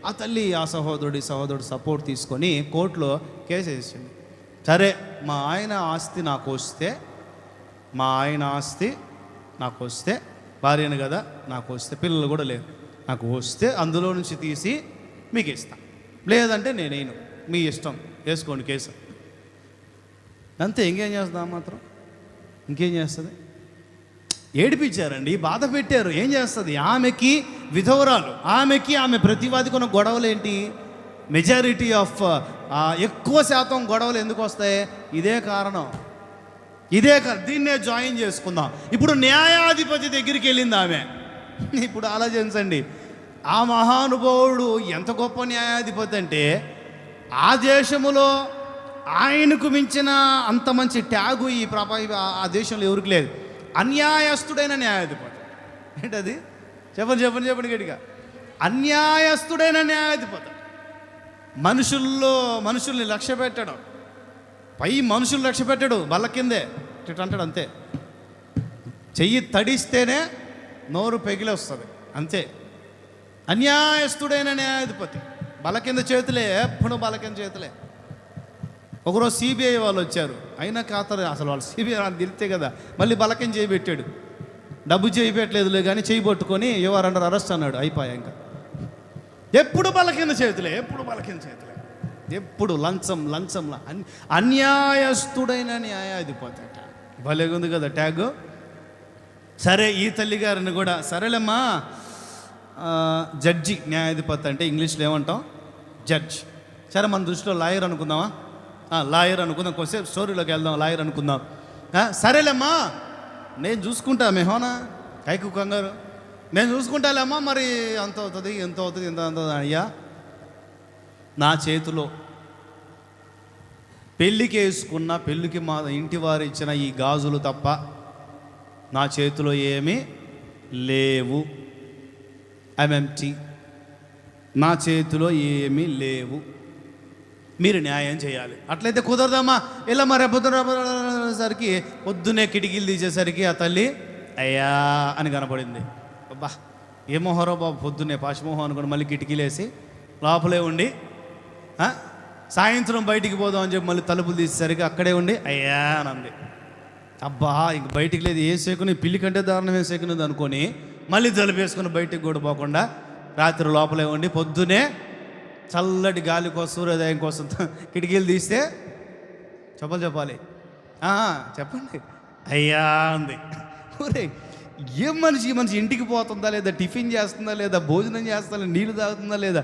[SPEAKER 1] ఆ తల్లి ఆ సహోదరుడు సపోర్ట్ తీసుకొని కోర్టులో కేసు వేసింది. సరే, మా ఆయన ఆస్తి నాకు వస్తే భార్యను కదా, నాకు వస్తే పిల్లలు కూడా లేరు, నాకు వస్తే అందులో నుంచి తీసి మీకు ఇస్తాను, లేదంటే నేనేను, మీ ఇష్టం, వేసుకోండి కేసు. అంతే. ఇంకేం చేస్తుందా? మాత్రం ఇంకేం చేస్తుంది? ఏడిపించారండి, బాధ పెట్టారు. ఏం చేస్తుంది? ఆమెకి విధవరాలు, ఆమె ప్రతివాదికి ఉన్న గొడవలు ఏంటి? మెజారిటీ ఆఫ్ ఎక్కువ శాతం గొడవలు ఎందుకు వస్తాయి? ఇదే కారణం. దీన్నే జాయిన్ చేసుకుందాం. ఇప్పుడు న్యాయాధిపతి దగ్గరికి వెళ్ళింది ఆమె. ఇప్పుడు ఆలోచించండి, ఆ మహానుభావుడు ఎంత గొప్ప న్యాయాధిపతి అంటే, ఆ దేశములో ఆయనకు మించిన అంత మంచి ట్యాగు ఆ దేశంలో ఎవరికి లేదు. అన్యాయస్తుడైన న్యాయాధిపతి. ఏంటది? చెప్పండి గట్టిగా. అన్యాయస్తుడైన న్యాయాధిపతి. మనుషుల్ని లక్ష్య పెట్టడం, మనుషులు లక్ష్య పెట్టాడు, బల్ల కిందే అంటాడు అంతే. చెయ్యి తడిస్తేనే నోరు పెగిలి వస్తుంది అంతే. అన్యాయస్తుడైన న్యాయాధిపతి. బల్ల కింద చేతులే, ఎప్పుడు బల్ల కింద చేతులే. ఒకరోజు సిబిఐ వాళ్ళు వచ్చారు, అయినా ఖాతరు అసలు వాళ్ళు సిబిఐ అని తెలిస్తే కదా, మళ్ళీ బలకం చేయబెట్టాడు. డబ్బు చేయి పెట్టలేదులే కానీ చేయి పట్టుకొని ఎవరు అంటారు అరెస్ట్ అన్నాడు. అయిపోయా ఇంకా. ఎప్పుడు బలకింద చేతులే, ఎప్పుడు లంచం అన్యాయస్తుడైన న్యాయాధిపతి. భలేగా ఉంది కదా ట్యాగ్. సరే, ఈ తల్లి గారిని కూడా సరేలేమ్మా, జడ్జి న్యాయాధిపతి అంటే ఇంగ్లీష్లో ఏమంటాం? జడ్జ్. సరే, మన దృష్టిలో లాయర్ అనుకుందామా? లాయర్ అనుకుందాం. కొంచెంసేపు స్టోరీలోకి వెళ్దాం. లాయర్ అనుకుందాం. సరేలేమ్మా, నేను చూసుకుంటా మెహోనా కైకు కంగారు, నేను చూసుకుంటాలేమ్మా, మరి అంత అవుతుంది ఎంత అవుతుంది ఇంత అవుతుంది. అయ్యా, నా చేతిలో పెళ్ళికి వేసుకున్న, పెళ్ళికి మా ఇంటి వారు ఇచ్చిన ఈ గాజులు తప్ప నా చేతిలో ఏమీ లేవు. ఎంఎంటీ, నా చేతిలో ఏమీ లేవు. మీరు న్యాయం చేయాలి. అట్లయితే కుదరదమ్మా. ఇలా మరి రేపొద్దుసరికి పొద్దునే కిటికీలు తీసేసరికి ఆ తల్లి అయ్యా అని కనపడింది. అబ్బా, ఏ మొహరో బాబు, పొద్దున్నే పాశమోహం అనుకుని మళ్ళీ కిటికీలు వేసి లోపలే ఉండి సాయంత్రం బయటికి పోదాం అని చెప్పి మళ్ళీ తలుపులు తీసేసరికి అక్కడే ఉండి అయ్యా అని అంది. అబ్బా, ఇంక బయటికి లేదు, ఏ సేకుని పిల్లి కంటే దారుణం ఏ సేకునిది అనుకొని మళ్ళీ తలుపు వేసుకుని బయటికి కూడా పోకుండా రాత్రి లోపలే ఉండి పొద్దునే చల్లటి గాలి కోసం, సూర్యోదయం కోసం కిటికీలు తీస్తే చెప్పాలి చెప్పండి అయ్యా అంది. ఊరే, ఏం మనిషి ఈ మనిషి ఇంటికి పోతుందా లేదా, టిఫిన్ చేస్తుందా లేదా, భోజనం చేస్తుందా, నీళ్ళు తాగుతుందా లేదా,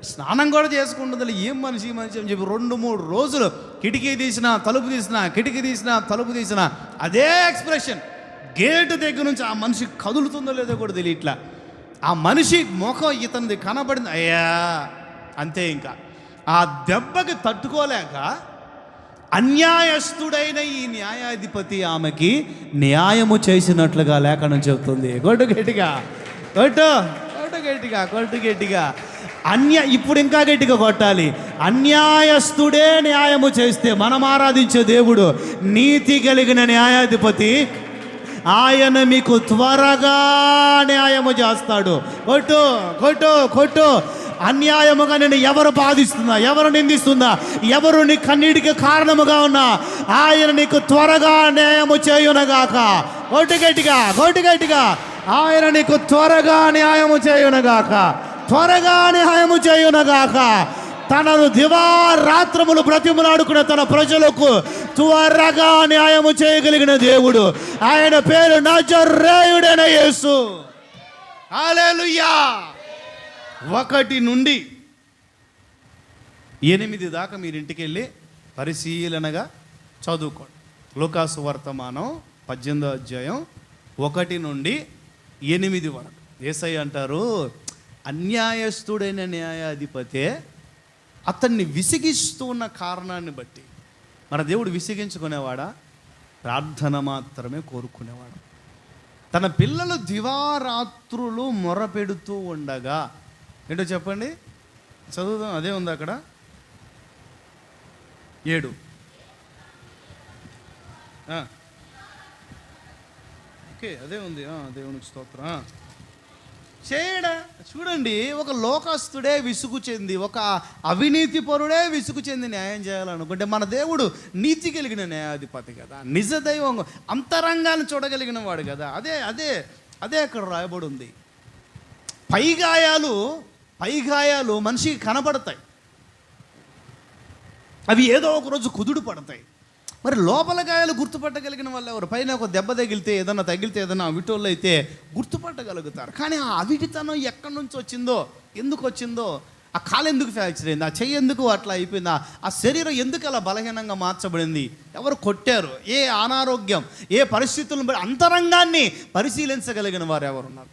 [SPEAKER 1] స్నానం కూడా చేసుకుంటుందా, ఏం మనిషి అని చెప్పి 2-3 రోజులు కిటికీ తీసినా తలుపు తీసినా, కిటికీ తీసినా తలుపు తీసినా అదే ఎక్స్ప్రెషన్. గేటు దగ్గర నుంచి ఆ మనిషి కదులుతుందో లేదో కూడా తెలియట్లా. ఆ మనిషి ముఖం ఇతనిది కనబడింది, అయ్యా అంతే. ఇంకా ఆ దెబ్బకి తట్టుకోలేక అన్యాయస్తుడైన ఈ న్యాయాధిపతి ఆమెకి న్యాయము చేసినట్లుగా లేఖనం చెబుతుంది. కొట్టు గట్టిగా, కొట్టు గట్టిగా. ఇప్పుడు ఇంకా గట్టిగా కొట్టాలి. అన్యాయస్తుడే న్యాయము చేస్తే మనం ఆరాధించే దేవుడు నీతి కలిగిన న్యాయాధిపతి. ఆయన మీకు త్వరగా న్యాయము చేస్తాడు. కొట్టు. అన్యాయముగా నేను ఎవరు బాధిస్తున్నా, ఎవరు నిందిస్తున్నా, ఎవరు నీ కన్నీటికి కారణముగా ఉన్నా ఆయన నీకు త్వరగా న్యాయము చేయునగాక. కొట్టు గట్టిగా. ఆయన నీకు త్వరగా న్యాయము చేయునగాక. తనను దివారాత్రములు బ్రతిమలాడుకున్న తన ప్రజలకు త్వరగా న్యాయము చేయగలిగిన దేవుడు. ఆయన పేరు నజరేయుడైన యేసు. హల్లెలూయా. 1 నుండి 8 దాకా మీరు ఇంటికి వెళ్ళి పరిశీలనగా చదువుకోండి. లూకాసు వర్తమానం 18వ అధ్యాయం 1 నుండి 8 వరకు. యేసయ్య అంటారు, అన్యాయస్తుడైన న్యాయాధిపతే అతన్ని విసిగిస్తూ ఉన్న కారణాన్ని బట్టి మన దేవుడు విసిగించుకునేవాడా? ప్రార్థన మాత్రమే కోరుకునేవాడు. తన పిల్లలు దివారాత్రులు మొరపెడుతూ ఉండగా, ఏంటో చెప్పండి, చదువుదాం. అదే ఉంది అక్కడ 7. ఓకే, అదే ఉంది. దేవునికి స్తోత్రం. చేయడా చూడండి, ఒక లోకస్తుడే విసుగు చెంది, ఒక అవినీతి పరుడే విసుగు చెంది న్యాయం చేయాలనుకుంటే మన దేవుడు నీతి కలిగిన న్యాయాధిపతి కదా, నిజ దైవం, అంతరంగాన్ని చూడగలిగిన వాడు కదా. అదే అక్కడ రాయబడి ఉంది. పైగాయాలు మనిషికి కనబడతాయి, అవి ఏదో ఒక రోజు కుదుడు పడతాయి. మరి లోపల గాయాలు గుర్తుపట్టగలిగిన వాళ్ళు ఎవరు? పైన ఒక దెబ్బ తగిలితే ఏదైనా అవిటోళ్ళు అయితే గుర్తుపట్టగలుగుతారు. కానీ ఆ అవిటితనం ఎక్కడి నుంచి వచ్చిందో, ఎందుకు వచ్చిందో, ఆ కాలు ఎందుకు ఫ్రాక్చర్ అయింది, ఆ చెయ్యి ఎందుకు అట్లా అయిపోయింది, ఆ శరీరం ఎందుకు అలా బలహీనంగా మార్చబడింది, ఎవరు కొట్టారు, ఏ అనారోగ్యం, ఏ పరిస్థితులను బట్టి అంతరంగాన్ని పరిశీలించగలిగిన వారు ఎవరున్నారు?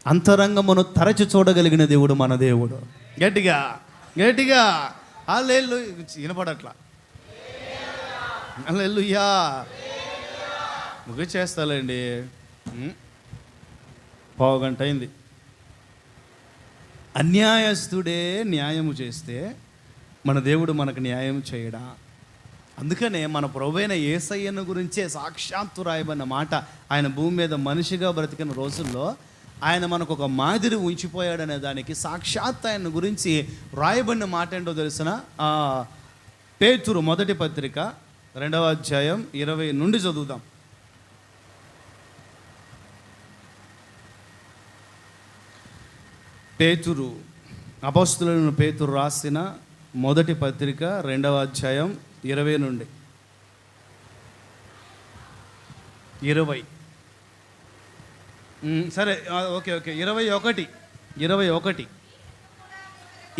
[SPEAKER 1] అంతరంగమును తరచి చూడగలిగిన దేవుడు మన దేవుడు. గట్టిగా వినపడట్లా. హల్లెలూయా. ముగిచేస్తాలండి, 1/2 గంట అయింది. అన్యాయస్తుడే న్యాయము చేస్తే మన దేవుడు మనకు న్యాయం చేయడా? అందుకనే మన ప్రభువైన యేసయ్యను గురించే సాక్షాత్తు రాయబడిన మాట. ఆయన భూమి మీద మనిషిగా బ్రతికిన రోజుల్లో ఆయన మనకు ఒక మాదిరి ఉంచిపోయాడనే దానికి సాక్షాత్ ఆయన గురించి రాయబడిన మాట ఏంటో తెలిసిన? పేతురు మొదటి పత్రిక 2వ అధ్యాయం 20 నుండి చదువుదాం. పేతురు, అపొస్తలుడైన పేతురు రాసిన మొదటి పత్రిక 2వ అధ్యాయం 20 నుండి 20. సరే ఓకే 21.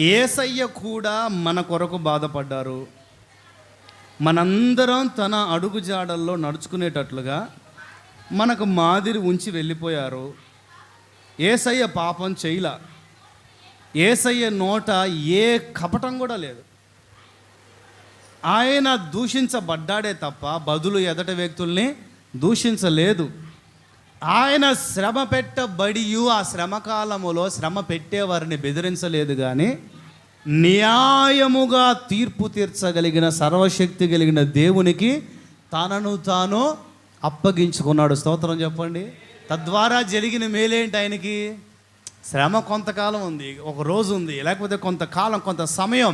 [SPEAKER 1] యేసయ్య కూడా మన కొరకు బాధపడ్డారు, మనందరం తన అడుగుజాడల్లో నడుచుకునేటట్లుగా మనకు మాదిరి ఉంచి వెళ్ళిపోయారు. యేసయ్య పాపం చేయలా, యేసయ్య నోట ఏ కపటం కూడా లేదు. ఆయన దూషించబడ్డాడే తప్ప బదులు ఎదట వ్యక్తుల్ని దూషించలేదు. ఆయన శ్రమ పెట్టబడియు ఆ శ్రమకాలములో శ్రమ పెట్టేవారిని బెదిరించలేదు, కానీ న్యాయముగా తీర్పు తీర్చగలిగిన సర్వశక్తి కలిగిన దేవునికి తనను తాను అప్పగించుకున్నాడు. స్తోత్రం చెప్పండి. తద్వారా జరిగిన మేలేంటి? ఆయనకి శ్రమ కొంతకాలం ఉంది, ఒక రోజు ఉంది, లేకపోతే కొంతకాలం, కొంత సమయం,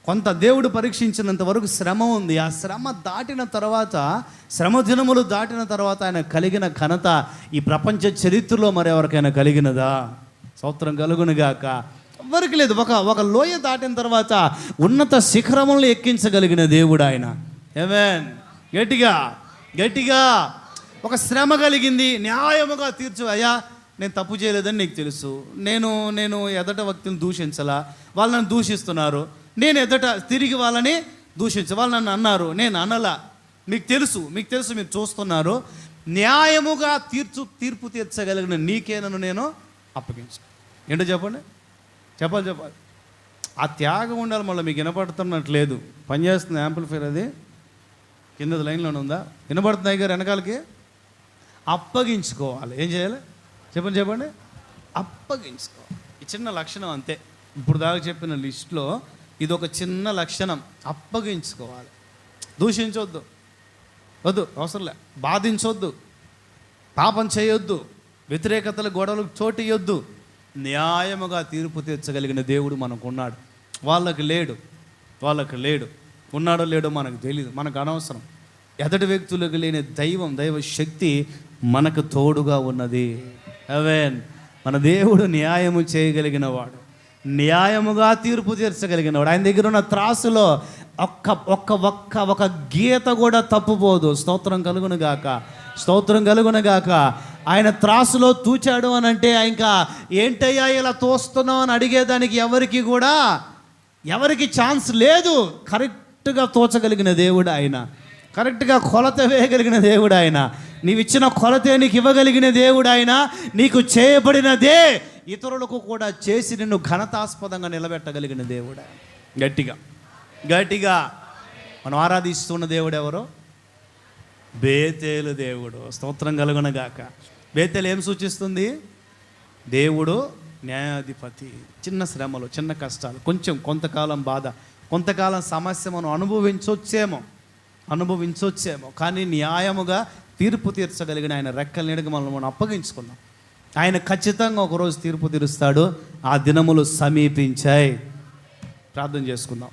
[SPEAKER 1] కొంత దేవుడు పరీక్షించినంత వరకు శ్రమ ఉంది. ఆ శ్రమ దాటిన తర్వాత, శ్రమ దినములు దాటిన తర్వాత ఆయన కలిగిన ఘనత ఈ ప్రపంచ చరిత్రలో మరెవరికైనా కలిగినదా? స్తోత్రం కలుగునుగాక. ఎవరికి లేదు. ఒక లోయ దాటిన తర్వాత ఉన్నత శిఖరములను ఎక్కించగలిగిన దేవుడు ఆయన. ఆమేన్. గట్టిగా ఒక శ్రమ కలిగింది, న్యాయముగా తీర్చు. అయ్యా, నేను తప్పు చేయలేదని నీకు తెలుసు, నేను ఎదట వ్యక్తిని దూషించలా, వాళ్ళు నన్ను దూషిస్తున్నారు, నేను ఎదట తిరిగి వాళ్ళని వాళ్ళు నన్ను అన్నారు, నేను అనలా, మీకు తెలుసు మీరు చూస్తున్నారు. న్యాయముగా తీర్పు తీర్చగలిగిన నీకే నన్ను నేను అప్పగించు. ఏంటో చెప్పండి, చెప్పాలి. ఆ త్యాగం ఉండాలి. మళ్ళీ మీకు వినపడుతున్నట్లేదు, పనిచేస్తుంది యాంప్లిఫైర్, అది కింద లైన్లోనే ఉందా? వినపడుతున్నాయి గారు వెనకాలకి. అప్పగించుకోవాలి. ఏం చేయాలి చెప్పండి. అప్పగించుకోవాలి. ఈ చిన్న లక్షణం అంతే. ఇప్పుడు దాకా చెప్పిన లిస్టులో ఇది ఒక చిన్న లక్షణం. అప్పగించుకోవాలి. దూషించొద్దు, అవసరంలే. బాధించొద్దు, పాపం చేయొద్దు, వ్యతిరేకతల గొడవలకు చోటు ఇవ్వద్దు. న్యాయముగా తీర్పు తీర్చగలిగిన దేవుడు మనకున్నాడు. వాళ్ళకి లేడు. ఉన్నాడో లేడో మనకు తెలియదు, మనకు అనవసరం. ఎదటి వ్యక్తులకు లేని దైవ శక్తి మనకు తోడుగా ఉన్నది. ఆమేన్. మన దేవుడు న్యాయము చేయగలిగిన వాడు, న్యాయముగా తీర్పు తీర్చగలిగిన వాడు. ఆయన దగ్గర ఉన్న త్రాసులో ఒక్క గీత కూడా తప్పుపోదు. స్తోత్రం కలుగునుగాక. ఆయన త్రాసులో తూచాడు అని అంటే ఇంకా ఏంటయ్యా ఇలా తోస్తున్నావు అని అడిగేదానికి ఎవరికి ఛాన్స్ లేదు. కరెక్ట్గా తోచగలిగిన దేవుడు ఆయన, కరెక్ట్గా కొలత వేయగలిగిన దేవుడు ఆయన, నీవిచ్చిన కొలతే నీకు ఇవ్వగలిగిన దేవుడు ఆయన. నీకు చేయబడినదే ఇతరులకు కూడా చేసి నిన్ను ఘనతాస్పదంగా నిలబెట్టగలిగిన దేవుడు ఆయన. గట్టిగా మనం ఆరాధిస్తున్న దేవుడు ఎవరో? బేతేలు దేవుడు. స్తోత్రం కలుగునుగాక. బేతేలు ఏం సూచిస్తుంది? దేవుడు న్యాయాధిపతి. చిన్న శ్రమలు, చిన్న కష్టాలు, కొంతకాలం బాధ, కొంతకాలం సమస్య మనం అనుభవించొచ్చేమో, కానీ న్యాయముగా తీర్పు తీర్చగలిగిన ఆయన రెక్కల నీడగా మనం అప్పగించుకున్నాం. ఆయన ఖచ్చితంగా ఒకరోజు తీర్పు తీరుస్తాడు. ఆ దినములు సమీపించాయి. ప్రార్థన చేసుకుందాం.